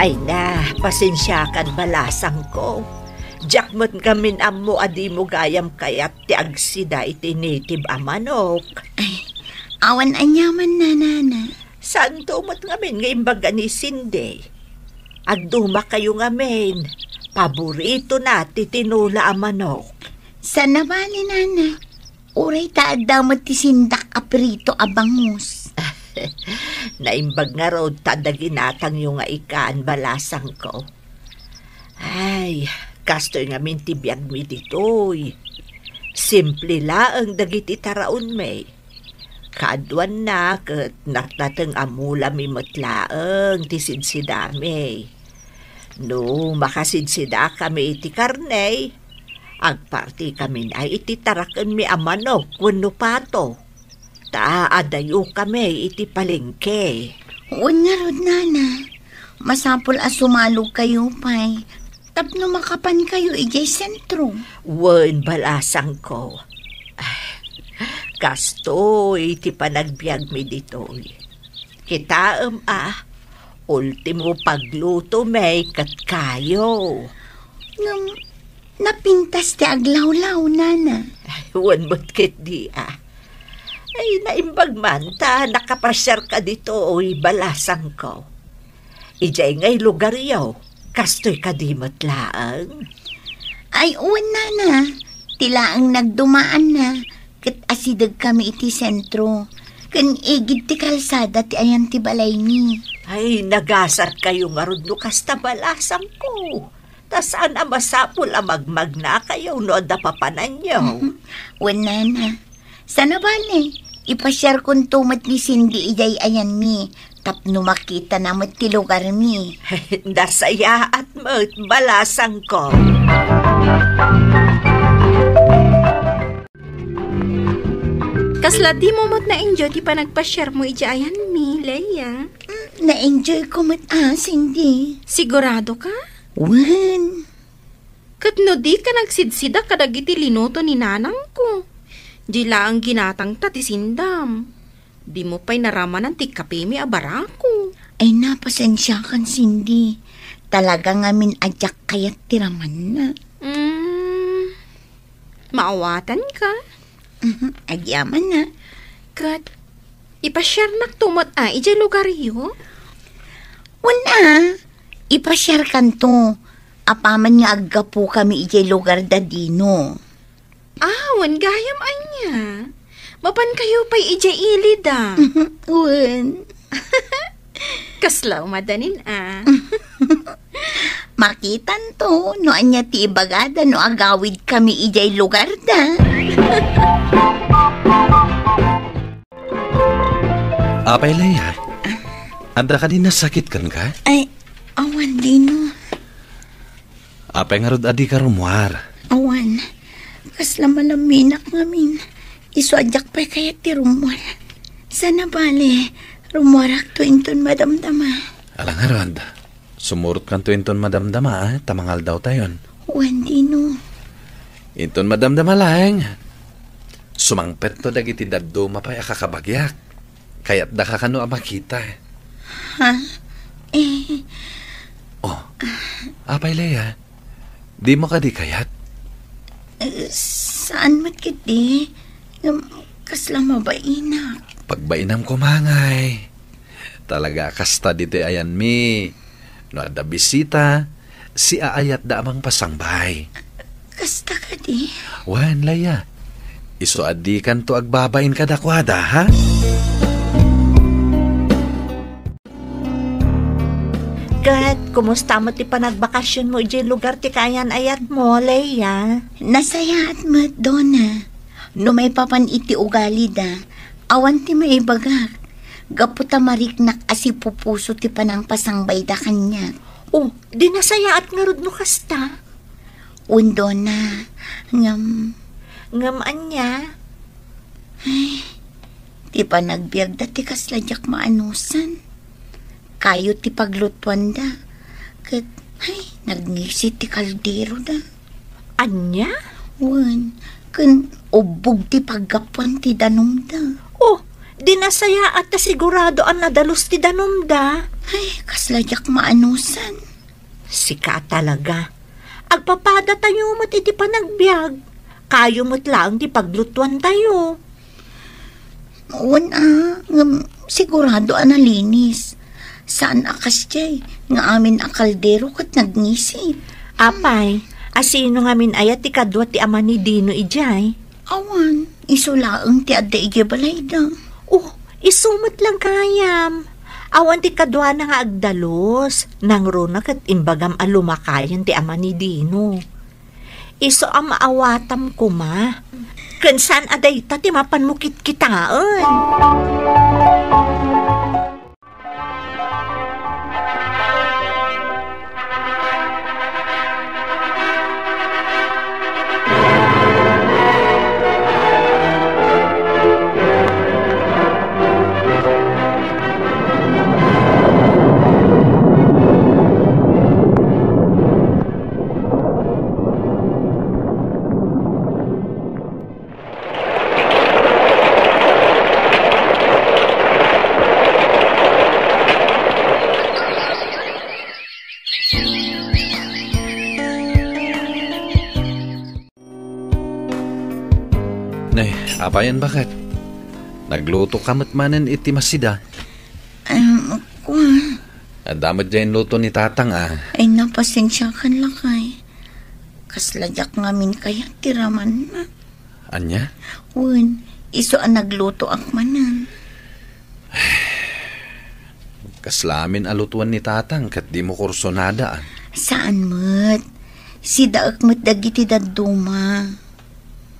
Ay na, pasensyakan balasang ko. Jakmot kamin ammo adi mo gayam kayat ti agsida iti native amanok. Ay, awan anyaman na, nana. Saan tumot ngamin ngayon baga ni Cindy? Agduma kayo ngamin. Paborito na ti tinula amanok. Sana bali, nana. Uray taad damot ti sindak aprito abangus. Naimbag nga raw tadaginatang yung nga ikaan balasang ko. Ay, kastoy ngamin ti biyag mi ditoy. Simple laang dagiti taraon may. Kadwan na kat naktatang amula mi matlaang ti sidsidami. No, makasidsida kami iti karnay. Agparti kami ay iti tarakan mi amanok wano pato. Taadayo kami iti palengke. Uwan nga, Rod, nana. Masapol asumalo kayo, pay. Tapno makapan kayo ijay sentro. Wen balasang ko. Kastoy, iti panagbiag mi ditoy. Kitaam ultimo pagluto may kat kayo. Napintas ti aglawlaw, nana. Wen mo't kit di Ay, naimbag man ta, nakapasyar ka dito, oy, balasang ko. Ijay ngay lugar yaw, kastoy ka di matlaang. Ay, uwan, nana. Tilaang nagdumaan na. Kat asidag kami iti sentro. Kan igid ti kalsada ti ayan ti balay ni. Ay, nagasat kayo nga rod no kasta balasang ko. Tasaan masapul magmag na kayo no da papanan nyo. Uwan, nana. Sana bale, Ipasyar kong tumat ni Cindy ijay ayan mi. Tapno makita namat ti lugar mi. Dasaya at mo't balasang ko. Kasla di mo mo't na-enjoy ti pa nagpa-share mo ayan mi, Leia. Na-enjoy ko mat Cindy. Sigurado ka? Wen. Katno di ka nagsidsida kadag iti linuto ni nanang ko. Dila ang ginatang ta ti sindam. Di mo pa'y naraman ang tikape mi abarako. Ay napasensya kan Cindy. Talaga ngamin adyak kayat tiraman na. Maawatan ka? Agyaman na. Kat, ipashare na tumot ijay lugar yo? Wala. Ipasyar kan to. Apaman nga aggapo kami ijay lugar da dino. Wan gayam anya. Mapan kayo pa'y ijay ilid Wen. Kaslaw madanin Makitan to. No anya ti ibagada no agawid kami ijay lugar da. Apay, Leia. Anda ka din nasakit kan ka? Ay, awan dino. Apay nga rod adi ka rumwar. Awan. Kasla malaminak ngamin. Isuadyak pa'y kaya ti rumwar. Sana bale, rumwarak to inton madamdama. Alang nga rod. Sumurot kan to inton madamdama, tamangal daw tayon. Awan dino. Inton madamdama lang. Sumangpet to dagiti daddo mapay akakabagyak. Kaya't da ka kano makita. Ha? Apay, Leia. Di mo ka di kayat? Saan mat kiti? Kasla mabainak. Pagbainam ko mangay. Talaga kasta dito ayan mi. No ada bisita, si aayat da amang pasangbay. Kasta ka di? Wan, Leia. Iso adi kan to agbabain ka dakwada, ha? Kat, kumusta mo ti panagbakasyon mo ijay lugar ti kayan ayat mo, Leia? Nasaya at mat, Donna. No may papan iti ugali da. Awan ti maibagak. Gaputa mariknak asi pupuso ti panang pasangbay da kanya. Di nasaya at ngarod no kasta. Donna. Ngamaan niya. Ti pa nagbiag da ti kasladyak maanusan. Kayo ti paglutuan da. Kat, nagnisit ti kaldero da. Anya? Wan, kan ubog ti paggapuan ti danom da. Di nasaya at sigurado ang nadalos ti danom da. Kasladyak maanusan. Sika talaga. Agpapada tayo mo't iti panagbiag. Kayo mo't lang ti paglutuan tayo. Wan sigurado analinis. Saan akas jay? Nga amin ang kaldero kat nagnisip. Apay, asino nga min ayat ti kadwa ti ama ni Dino ijay? Awan, isulaang ti adda ijay balay da. Isumot lang kayam. Awan ti kadwa na nga agdalos. Nang runa kat imbagam alumakayan ti ama ni Dino. Iso ang maawatam ko ma. Kansan aday ta ti mapanmukit kitaan. Nay, apayan bakit? Nagluto kamot manen iti masida. Ang damot dyan luto ni tatang Ay napasensya kan lakay. Kasladyak ngamin kaya tiraman na. Anya? Wan, iso ang nagluto akmanan. Kaslamin alutuan ni tatang kat di mo kursonada. Saan mat? Si daak mat dagiti daduma.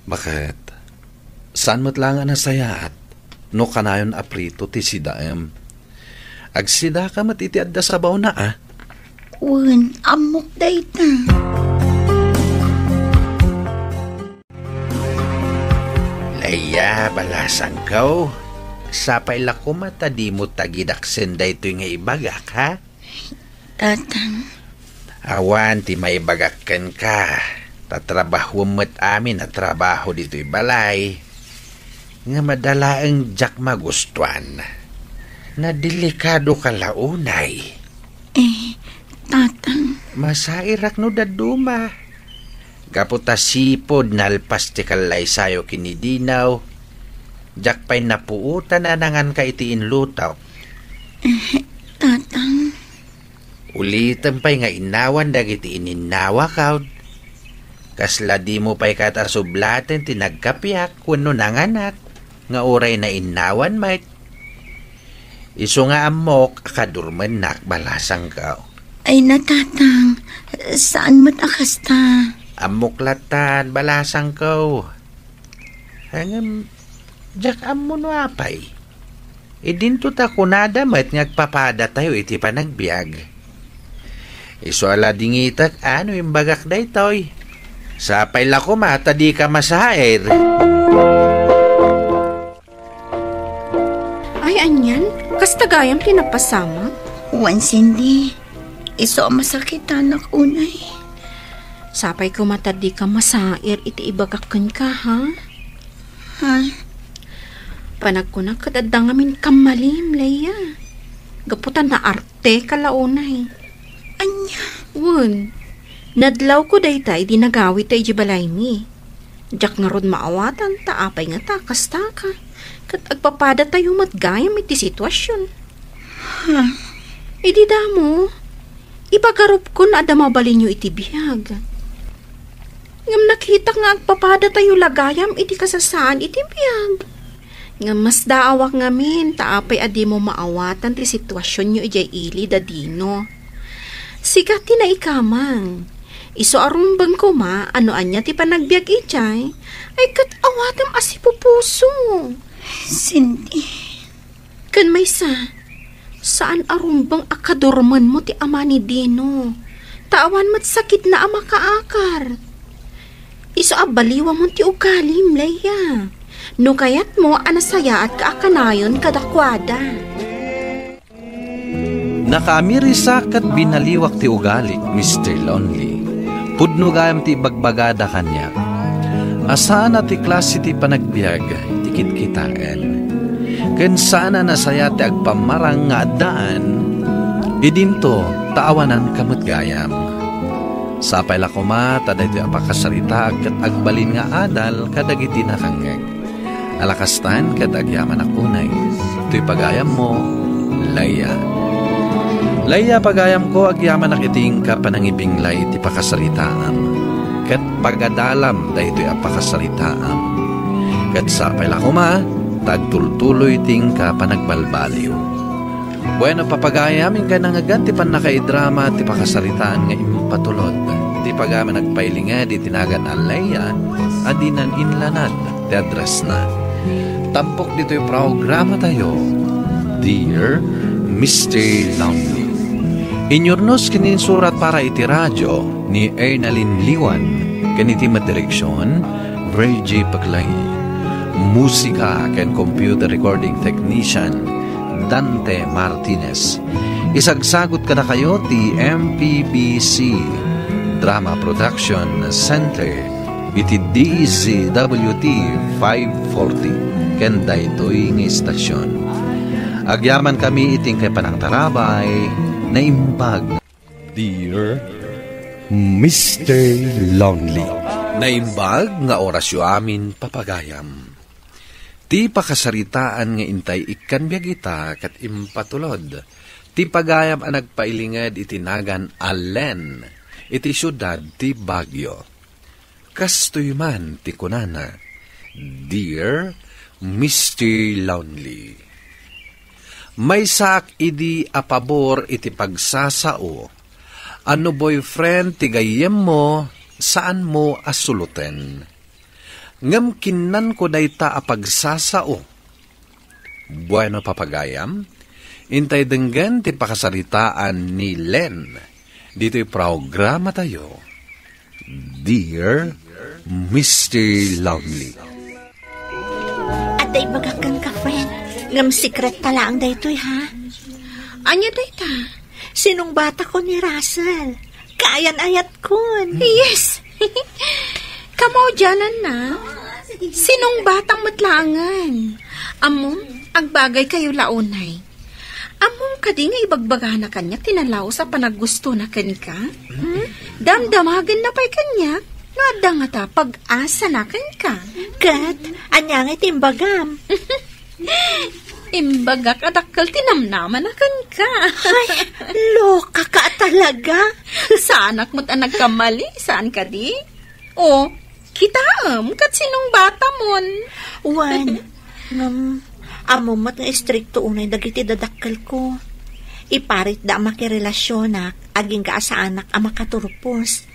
Bakit? Saan mo't lang nasayaat? no kanayon aprito ti sidaem. Agsida ka mat iti adda sabaw na Wen, amok dayta. Laya, balasang kaw. Sapay lako mata di mo tagidaksen da ito nga ibagak, ha? Tatang, Awan, ti may bagakken ka. Tatrabaho mo't amin na trabaho dito'y balay. Nga madala ang jak magustuhan. Na delikado ka launay. tatang, Masairak no daduma. Kaputa sipod nalpas ti kalay sayo kinidinaw. Jak pa'y napuutan na nangan ka itiin lutaw. tatang, Ulitan pa'y nga inawan dagiti ininawa kaud. Kasla di mo pa'y katarsublaten tinagkapiak kuno nanganak. Nga oray na inawan mait. Iso nga amok akadurman balasang ka. ay natatang, saan mo't akasta? Amok latan balasang ka. Hangam, jak amo no apay. Idinto ta kunada mait ngagpapada tayo iti panagbiag. Iso ala dingitak ano yung bagak da itoy. Sapay lako mata di ka masaher. Ay, anyan? Kastagayam tinapasama? Wen, Cindy, iso masakit anak unay. Sapay ko matadi ka masair iti ibagakan ka, ha? Ha? Panagkunak kadadangamin kamalim, Leia. Gaputan na arte kalaunay. Anya? Wun, nadlaw ko daytay di nagawit tay jibalay mi. Jak nga rod maawatan taapay nga takas ka. Kat agpapada tayo matgayam iti sitwasyon. Ha? Idi damo, ipagarup ko na ada mabalin nyo iti biyag. Ngam nakita nga agpapada tayo lagayam iti kasasaan iti biyag. Ngam mas daawak ngamin taapay adi mo maawatan ti sitwasyon nyo ijay ili dadino. Sigat ti na ikamang. Iso arumbang ko ma, ano anya ti panagbiag ijay, ay kat awatem asipupuso. Cindy, Kan may saan arumbang akadurman mo ti ama ni Dino? Tawan mat sakit na ama kaakar. Iso abaliwa mo ti ugalim, Leia. No kayat mo anasaya at kaakanayon kadakwada. Nakamirisak at binaliwak ti ugali, Mr. Lonely. Pudno gayam ti bagbagada kanya. Asaan ti klase ti panagbiag, tikit-kitaan. Ken sana nasaya ti agpamarang nga daan, idinto taawanan kamut gayam. Sapay lakoma, taday ti apakasarita kat agbalin nga adal kadagiti nakangeg. Alakastan kat agyaman akunay. Ito'y pagayam mo, Laya. Laya pagayam ko agyaman nakiting ka panangibinglay ti pakasaritaam. Kat pagadalam da ito'y apakasaritaam. Kat sapay lakoma, tagtultuloy ting ka panagbalbaliw. Bueno papagayamin ka nangagan ti panakaidrama ti pakasaritaan nga impatulod. Ti pagaman nagpailinga di tinagan alaya adinan inlanad ti address na. Tampok dito yung programa tayo. Dear Mr. Lonely. Inyornos kinin surat para iti radyo ni Ernalyn Liwan. Kaniti madireksyon, Virgie Paglay. Musika ken computer recording technician, Dante Martinez. Isagsagot ka na kayo ti MPBC Drama Production Center iti DZWT 540 ken daytoy nga istasyon. Agyaman kami iting kay panangtarabay na imbag. Dear Mr. Lonely. Naimbag nga orasyo amin papagayam. Ti pakasaritaan nga intay ikan biyagita kat impatulod. Ti pagayam ang nagpailingad itinagan Allen. Iti syudad ti Baguio. Kastoy man ti kunana. Dear Mr. Lonely. May sak idi apabor iti pagsasao. Ano boyfriend ti gayem mo, saan mo asuluten? Ngam kinan ko dayta apagsasao. Bueno papagayam, intay denggan ti pakasaritaan ni Len. Dito'y programa tayo. Dear Mr. Lonely. At day bagakan ka, friend. Ngam secret tala ang daytoy, ha? Anya day ta? Sinong bata ko ni Russell? Kaayan-ayat kun. Yes! Kamo dyanan na. Sinong batang matlangan? Among, agbagay kayo launay. Among kadi nga ibagbaga na kanya tinalaw sa panaggusto na kan ka? Damdamagan na pa'y kanya. Nada nga ta pag-asa na kan ka. Kat, anya nga timbagam. Imbagak adakal tinamnaman na kan ka. Ay, loka ka talaga. Saanak mo't ang nagkamali? Saan ka di? O, kitaam kat sinong bata mon. Wan, amo mat nga istrikto unay dagiti dadakkel ko. Iparit da makirelasyonak, aging ka sa anak ang makaturupos.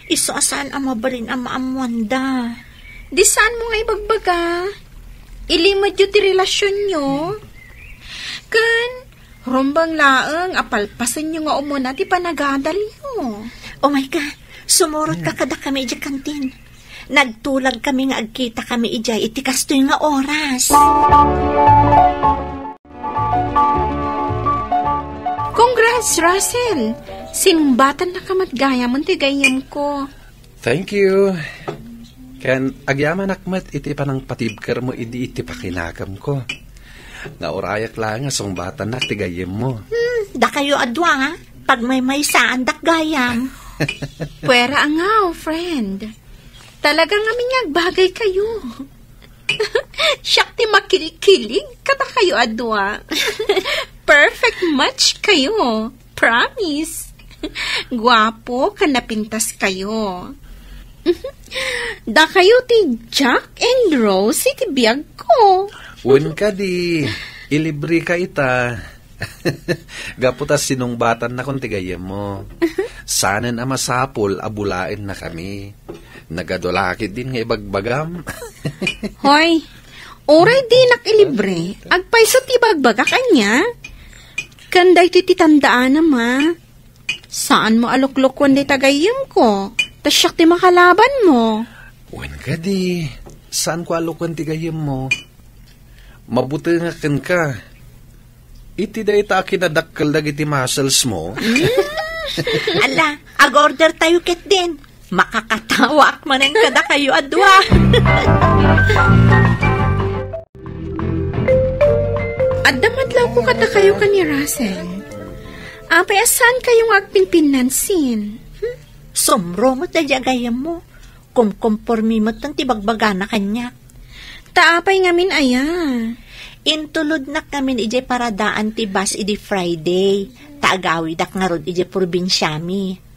Iso asaan ang mabalin ang maamwanda. Di saan mo nga ibagbaga? Ilimad yun ti relasyon nyo. Kan, rombang laang, apalpasan nyo nga umuna ti panagadal nyo. Oh my God, sumurot ka kada kami iti kantin. Nagtulag kami nga agkita kami ijay iti kastoy nga oras. Congrats, Russell! Sinumbatan na kamatgaya mo ti gayam ko. Thank you. Kan agyaman akmat iti panang patibkar mo iti pakinakam ko. Nga orayak lang nga sungbatan na ti gayam mo. Da kayo adwa ha? Pag may saan dak gayam. Pwera angaw, friend. Talagang aming agbagay kayo. Siyak ti makikilig, kata kayo adwa. Perfect match kayo. Promise. Guwapo, kanapintas kayo. Da kayo ti Jack and Rose iti biyag ko. Wen ka di, ilibre ka ita. Gaputas sinungbatan na kung tigayam mo. Sanan ang masapol, abulain na kami. Nagadulakit din nga ibagbagam. Hoy, oray di nakilibre. Agpaiso ti bagbaga kanya. Kanday ti titandaan ma. Saan mo aluklukwan di tagayam ko? Tasyak ti makalaban mo. Wen ka di, saan ko alukwan tigayam mo? Mabuti nga kan ka. Iti da ita kinadakkel dagiti muscles mo. Ala, ag-order tayo ket din. Makakatawa ak manen kada kayo adwa. Addamadlaw ko kata kayo ka ni Russell. Apay asan kayong agpinpinansin? Somro mo tayo gayam mo. Kumkompormi mo tan tibagbaga na kanya. Taapay ngamin aya. Intulod na kami ije paradaan ti bus iji Friday. Taagawi dak nga rod ije probinsyami.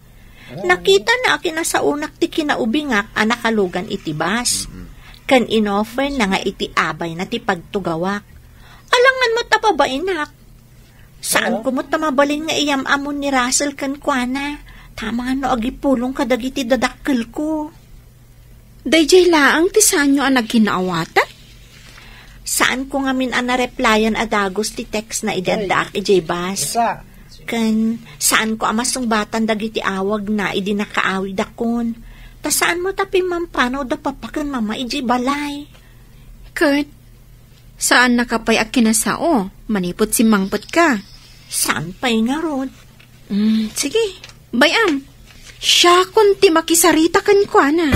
Nakita na akin na sa unak ti kinaubingak anakalugan iti bus. Kan inoffer na nga iti abay na ti pagtugawak. Alangan mo tapabainak. Saan ko mo tamabalin nga iyam amon ni Russell kan kuana? Tama nga no agipulong kadagiti dadakkel ko. Dayjay laang ti sanyo ang nagkinaawata? Saan ko nga min replyan adagos ti text na idadak ijay bas? Kan saan ko amasong batan dagiti awag na idi nakaawi dakon? Ta saan mo tapi mampano da papakan mama ijay balay? Kurt, saan nakapay ak kinasao? Manipot si mangpot ka. Saan pa'y nga rod? Sige, bayam. Siya kun ti makisarita kan kwa na.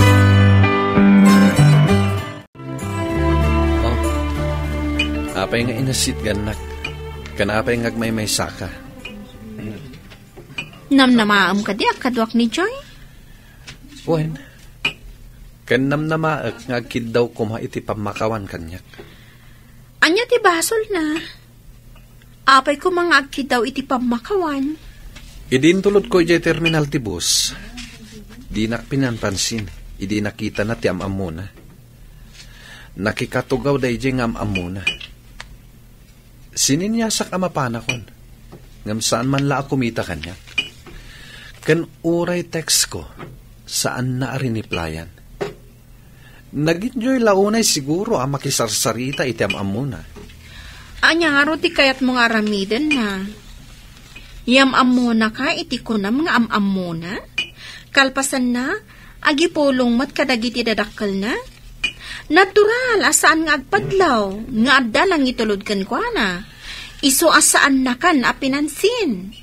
Apay nga inasit ganak. Kanapay nga may saka. Namnamaam ka di akadwak ni Joy? Wen. Kan namnamaak nga kid daw kuma iti pamakawan kanyak. Anya ti basol na. Apay ko mga agkid daw iti pamakawan. Idintulot ko iti terminal ti bus. Di na pinanpansin. Idi nakita na ti amam na. Nakikatugaw da iti nga amam na. Sininyasak amapanakon. Ngam saan man la kumita kanya. Kan uray text ko. Saan na ariniplayan. Nag-enjoy launay siguro ang makisarsarita iti amam na. Anya nga ti kayat mga aramiden na. Yam-am muna ka, iti ko na mga am-am muna. Kalpasan na, agipulong mat kadagiti dadakkel na. Natural, asaan nga agpadlaw, nga adda lang itulod kan kwa na. Iso asaan na kan apinansin.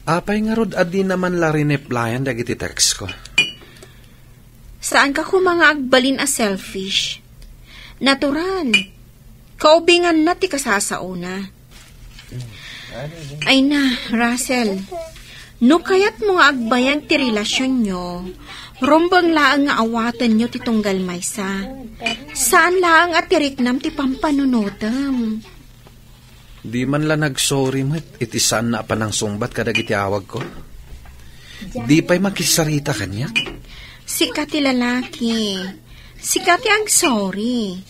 Apay nga rod, adi naman la rineplyan dagiti text ko. Saan ka ko mga agbalin a selfish? Natural, kaubingan na ti kasasauna. Ay na, Russell, no kayat mo nga agbayag ti relasyon nyo, rumbang laang nga awatan nyo ti tunggal maysa. Saan laang at tiriknam ti pampanunutam? Di man la nagsorry mo, iti saan na pa ng sungbat kadagiti awag ko. Di pa'y makisarita kanya. Sika ti lalaki, sika ti ag sorry,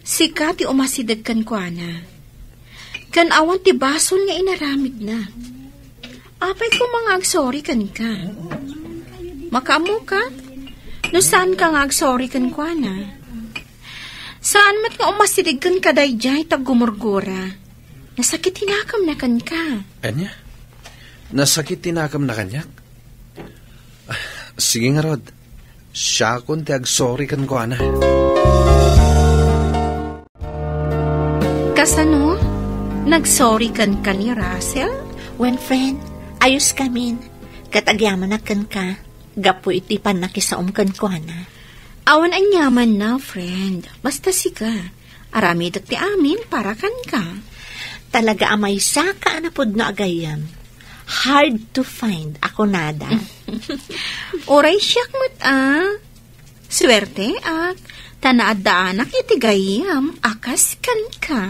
sika ti umasidag kan kwa na. Kan awan ti basol nga inaramid na. Apay ko mga ag sorry kan ka. Makamu ka? No saan ka nga ag sorry kan kwa na? Saan mat nga umasidag kan kadayjay tag gumurgura? Nasakit tinakam na kan ka. Anya? Nasakit tinakam na kanyak? Sige nga, Rod. Siya kun ti ag-sorry kan ko, ana. Kasano? Nag-sorry kan ni Russell? When friend, ayos kamin. Katagyaman na kan ka. Gapo iti panakisaom kan ko, ana. Awan ang yaman na, friend. Basta sika. Arami ti amin para kan ka. Talaga amay saka anapod no agayam. Hard to find ako nada. Oray siyak mat Swerte ak. Tanaadaanak iti gayam. Akas kan ka.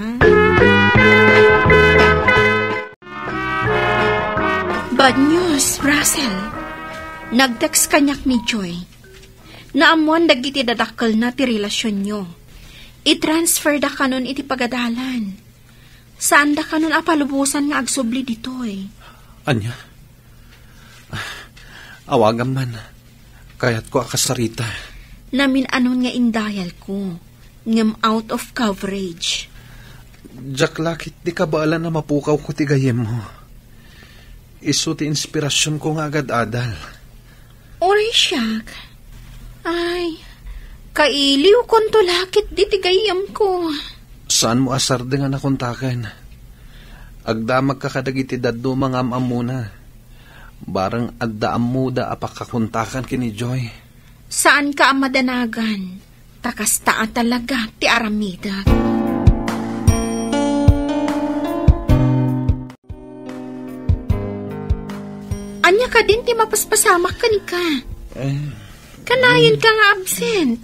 Bad news, Russell. Nagtext kanyak ni Joy. Naamuan dagiti dadakkel na ti relasyon nyo. I-transfer da kanon iti pagadalan. Saan da kanon apalubusan nga agsubli ditoy? Anya? Awagan man. Kaya't ko akasarita. Namin anon nga indayal ko. Ngam out of coverage. Jack, lakit di ka baala na mapukaw ko ti gayem mo. Isu ti inspirasyon ko nga agad-adal. Oray siyak. Ay, kailiw kon to lakit di ti gayem ko. Saan mo asar di nga nakuntakan? Agdamag ka kadagiti daddo mga amuna. Barang adda amuda apakakuntakan kini Joy. Saan ka amadanagan? Takastaan talaga ti aramida. Anya ka din ti mapaspasamak kan ka. Kanayon ka nga absent.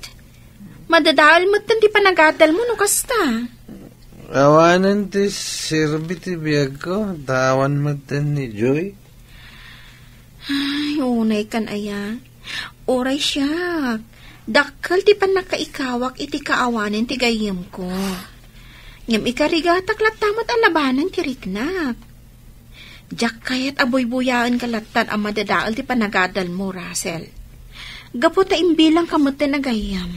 Madadaal mo ti panagadal mo no kasta. Awanan ti sirbi ti biyag ko. Tawan mo ni Joy. Ay, unay kan aya. Oray siya. Dakkel ti panakaikawak iti kaawanin ti gayem ko. Ngam ikarigatak latamat alabanan ti riknak. Jak kayat aboy-buyaan kalatan ang madadaal ti panagadal mo, Russell. Gapo ta imbilang kamutin na gayam.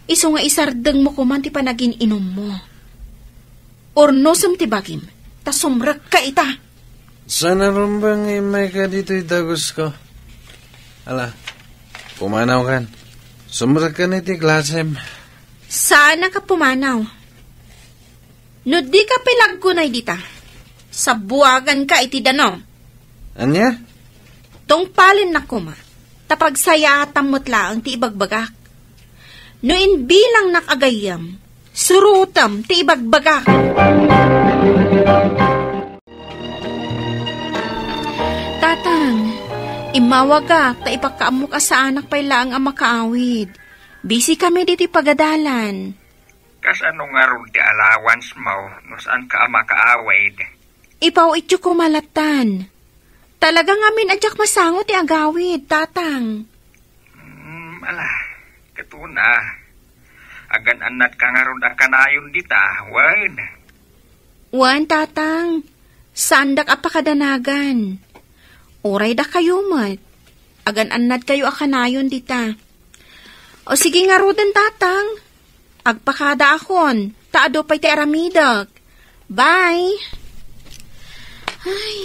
Iso nga isardeng mo kuman ti panagin inom mo. Ornosam ti bagim, ta sumrak ka ita. Sana rumbang imay ka dito itagos ko. Ala, pumanaw kan. Sumrak ka na iti klasem. Sana ka pumanaw. No di ka pilaggunay dita. Sa buwagan ka iti dano. Anya? Tungpalin na kuma. Tapagsayatan mo't laang ti ibagbagak. No inbilang nakagayam, surutam ti ibagbagak. Tatang, imawagak ta ipakaamok sa anak pay laang ang makaawid. Busy kami diti pagadalan. Kas ano nga ron ti allowance mo, no saan ka makaawid? Ipaw ityo kumalatan. Talagang amin adyak masango ti agawid, tatang. Ala, katuna. Agan anat ka nga ron akanayon dita, wan. Wan, tatang. Sandak apakadanagan. Oray da kayo mat. Agan anat kayo akanayon dita. O sige nga rodan, tatang. Agpakada akon. Taado pa'y ti aramidag. Bye! Ay,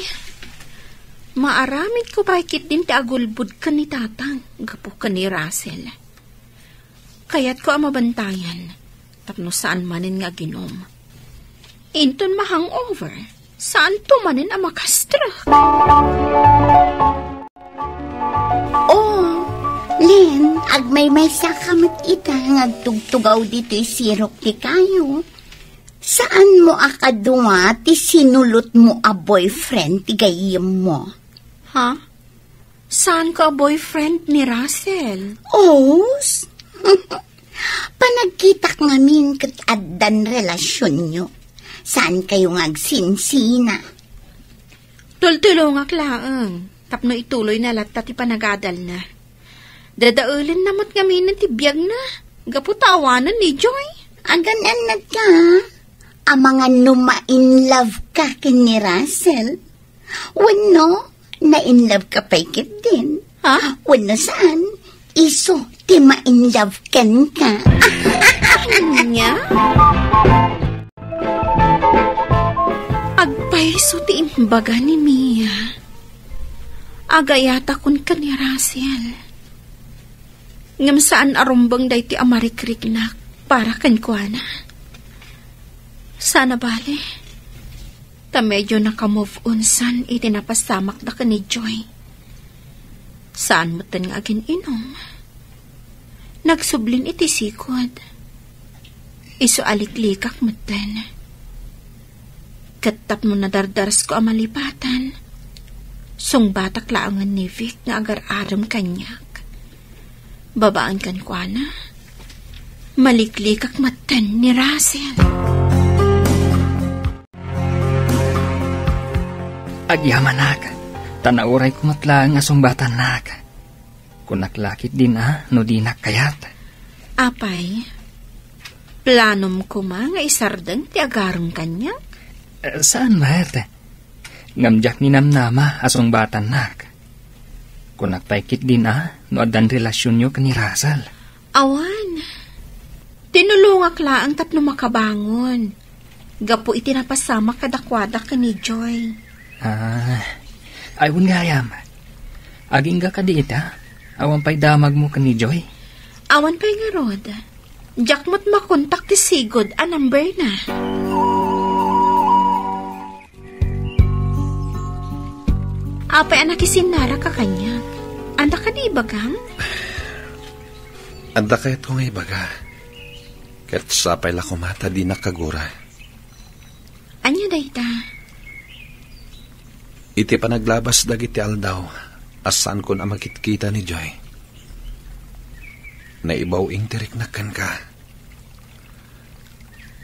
maaramid ko bakit din ti agulbud ka ni tatang, gapo ka ni Russell. Kaya't ko ang mabantayan, tapno saan manin nga ginom. Inton ma-hangover, saan to manin ang makastra? Oh, Len, agmay-may sa kamot ita, ngagtugtugaw dito'y sirok ti kayo. Saan mo akadunga ti sinulot mo a boyfriend ti gayem mo? Ha? Saan ka boyfriend ni Russell? Oh, panagkitak ngamin kat addan relasyon nyo. Saan kayo ngagsinsina? Tultulong laang. Tapno ituloy na latat ti panagadal na. Dadaulin namat ngamin ng tibiyag na. Gaputawanan ni Joy. Aganan na ka. Ang mga numa-in love ka kini Russell. Wano, na-in love ka pa ikit din. Ha? Wano saan? Iso, ti ma-in love kan ka. Anya? Agpaiso ti imbaga ni Mia. Agayata kun ka ni Russell. Ngam saan arumbang day ti amarikrik-nak para kan kuana. Sana bale. Ta medyo naka-move on san iti napasamak na ka ni Joy. Saan mo tan nga agin inom? Nagsublin iti sikod. Iso aliklikak mo tan. Katap mo nadardaras ko ang malipatan. Sung batak laangan ni Vic nga agar-aram kanyak. Babaan kan kuana. Maliklikak matan ni Russell. Agyaman nak, tanauray kumatla nga sumbatan nak. Kunaklakit din no di nakayat. Apay, planom ko nga isardang ti agarong kanya? Saan mahet? Ngamjak ni namnama asong batan nak. Kunakpaikit din no adan relasyon nyo kani Russell. Awan, tinulungak laang tapno makabangon. Gapo iti napasama kadakwada ka ni Joy. Ayun nga yam. Aging ga ka diit awan pa'y damag mo ka ni Joy. Awan pa'y nga rod. Diyak mo't makontak ti sigod a number na. Apay anak isinara ka kanya. Anda ka di ibagang? Anda ka ito nga ibaga. Kat sapay la kumata di nakagura. Anya dayta? Iti panaglabas dagiti aldaw, asan ko na makitkita ni Joy. Naibaw ing tiriknakan ka.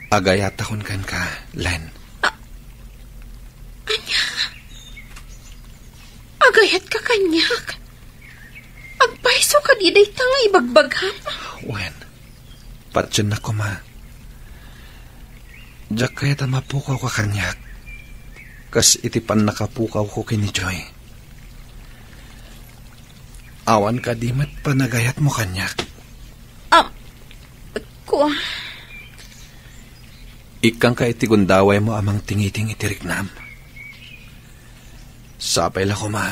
Agayatakon kan ka, Len. Anya? Agayat ka kanyak? Agpaiso ka di day nga ibagbaghan? Wen, patyan na ko ma. Diyak kaya mapukaw ka kanyak. Kas itipan nakapukaw ko kini Joy. Awan ka di mat panagayat mo kanyak. Kuha. Ikang ka itigundaway mo amang tingiting itiriknam. Sapay la ko ma.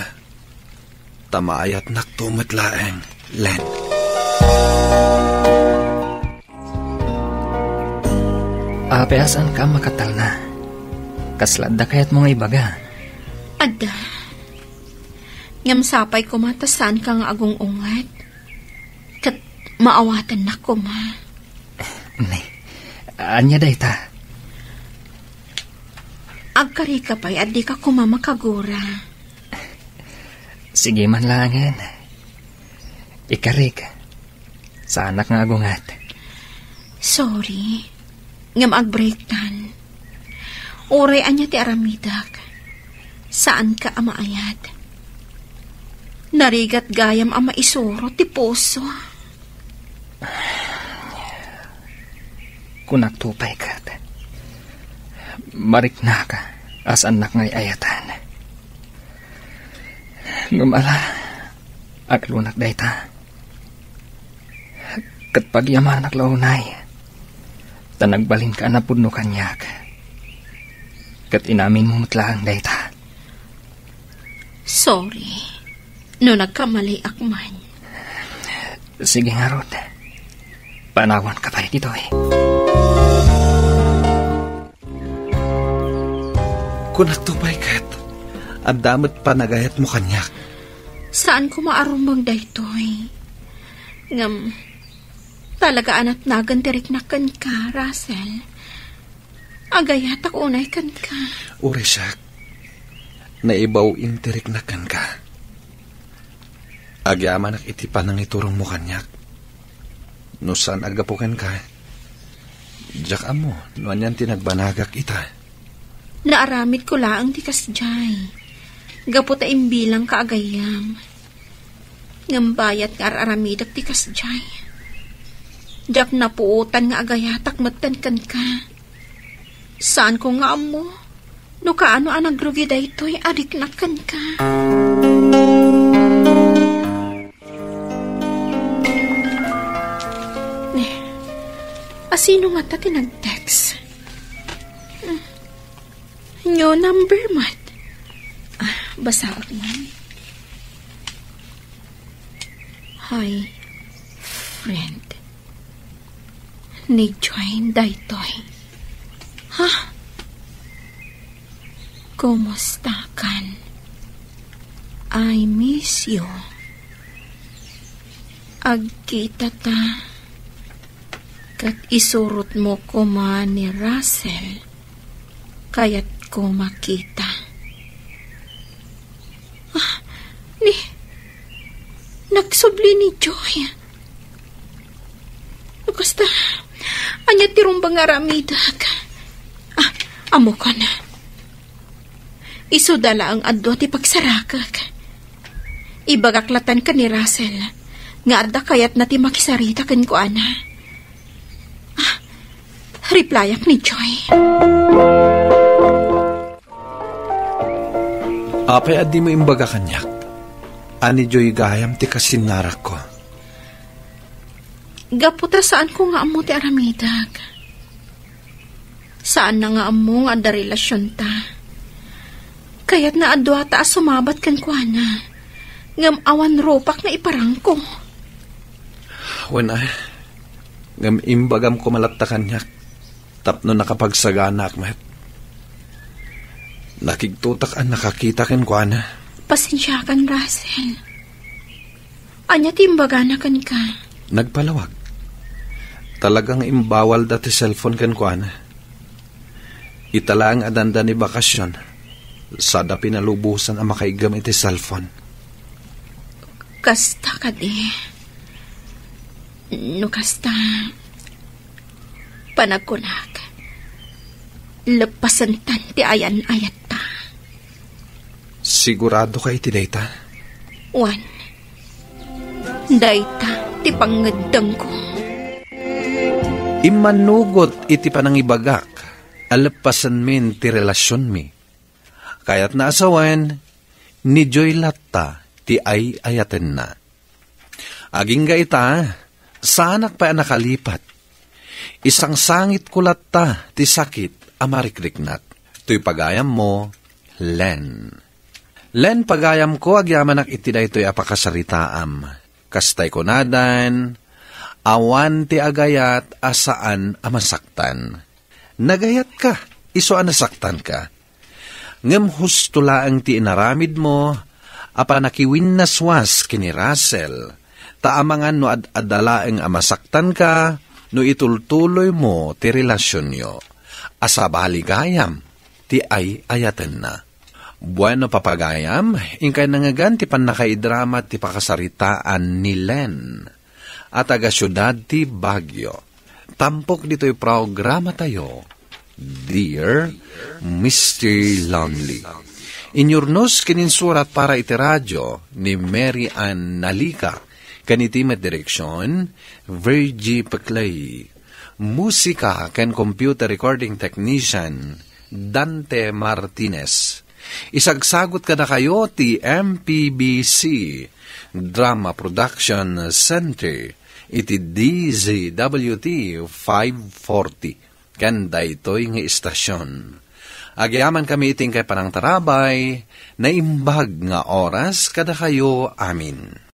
Tamaayat naktumat laeng, Len. Apeasan ka makatal na. Kaslad da kayat mga ibaga. Ada. Ngam sapay ko matasan kang agong ungat. Kat maawatan na ko ma. Nay, anya dayta. Agkari ka pa'y adi ka kumamakagura. Sige man langan. Ikarik. Sa anak nga agungat. Sorry. Ngam agbreaktan. Oray anya ti aramidak. Saan ka amaayat? Narigat gayam ama isuro ti puso. Kunaktupay ka. Marik na ka as anak ngay ayatan. Ngumala, aglunak dayta. Kat pagyaman anak launay, tanagbalin ka na puno kanyak. Kat inamin mo matlaang dayta. Sorry. No nagkamali akman. Sige nga, Rod. Panawan ka pa rin dito eh. Kung nagtupay kat, ang damot pa nagayat mo kanyak. Saan ko maarumbang daytoy? Ngam, talaga anat nagan direk na kan ka, Russell. Agayat ako unay kan ka. Uri siyak, naibaw intirik na kan ka. Agyaman ak itipan ng iturong mo kanyak. No saan agapukan ka? Diyak amo, noan yan tinagbanagak ita. Naaramid ko laang di kasjay. Gaputa imbilang kaagayam. Ngambayat nga aramidak di kasjay. Diyak napuutan nga agayatak matankan ka. Saan ko nga amo? No kaano ang nagrugi daytoy adik nakan ka. Asino nga ta tinag-text? Nyo number mat. Basa ako man. Hi, friend. Ni-join daytoy. Ha? Kumusta kan? I miss you. Agkita ta. Kat isurot mo ko man ni Russell. Kaya't ko makita. Nagsubli ni Joy. Basta, anya tirumbang aramidag. Amo ka na. Isudala ang adwa ti pagsarakak. Ibagaklatan ka ni Russell. Nga arda kayat na ti makisarita kan ko, ana. Replyak ni Joy. Apay adi mo imbaga kanyak. Ani Joy gayam ti kasinarak ko. Gaputa saan ko nga amo ti aramidag. Saan na nga amo nga da relasyon ta. Kaya't na adwa ta sumabat kan ko na. Ngam awan ropak na iparang ko. Wana, ngam imbagam ko malatta kanyak. Tapno nakapagsagana akmet. Nakigtutak ang nakakita ken ko ana. Pasensya kan, Russell. Anya timbagana kan ka. Nagpalawag. Talagang imbawal dati cellphone ken ko ana. Itala ang adanda ni bakasyon. Sada pinalubusan ang makaigam iti cellphone. Kasta ka di. No kasta. Panagkunak. Lepasan tanti ayan-ayat ta. Sigurado ka iti dayta? Wan. Dayta, ti pangadang ko. Imanugot iti panangibagak. Alepasan min ti relasyon mi. Kaya't naasawan, ni Joy latta ti ay ayaten na. Aging ga ita, saanak pa nakalipat. Isang sangit kulatta ti sakit amarikriknat. To'y pagayam mo, Len. Len pagayam ko agyamanak iti daytoy apakasaritaam. Kastay ko nadan, awan ti agayat asaan amasaktan. Nagayat ka, iso anasaktan ka. Ngem husto laang ti inaramid mo, apa nakiwin naswas kini Russell, taamangan no adalaeng amasaktan ka, no itultuloy mo ti relasyon nyo. Asabaligayam, ti ay ayaten na. Bueno papagayam, ingkay nangagan ti panakaidrama ti pakasaritaan ni Len. At aga syudad ti Baguio. Tampok dito'y programa tayo, Dear Mr. Lonely. Inyurnos kininsurat para iti radyo ni Mary Ann Nalika. Kanitimet direksyon, Virgie Paclay. Musika ken computer recording technician, Dante Martinez. Isagsagot ka na kayo ti MPBC Drama Production Center iti DZWT 540 kanda ito'y nga istasyon. Agyaman kami iting kay panang tarabay, na imbag nga oras kada kayo amin.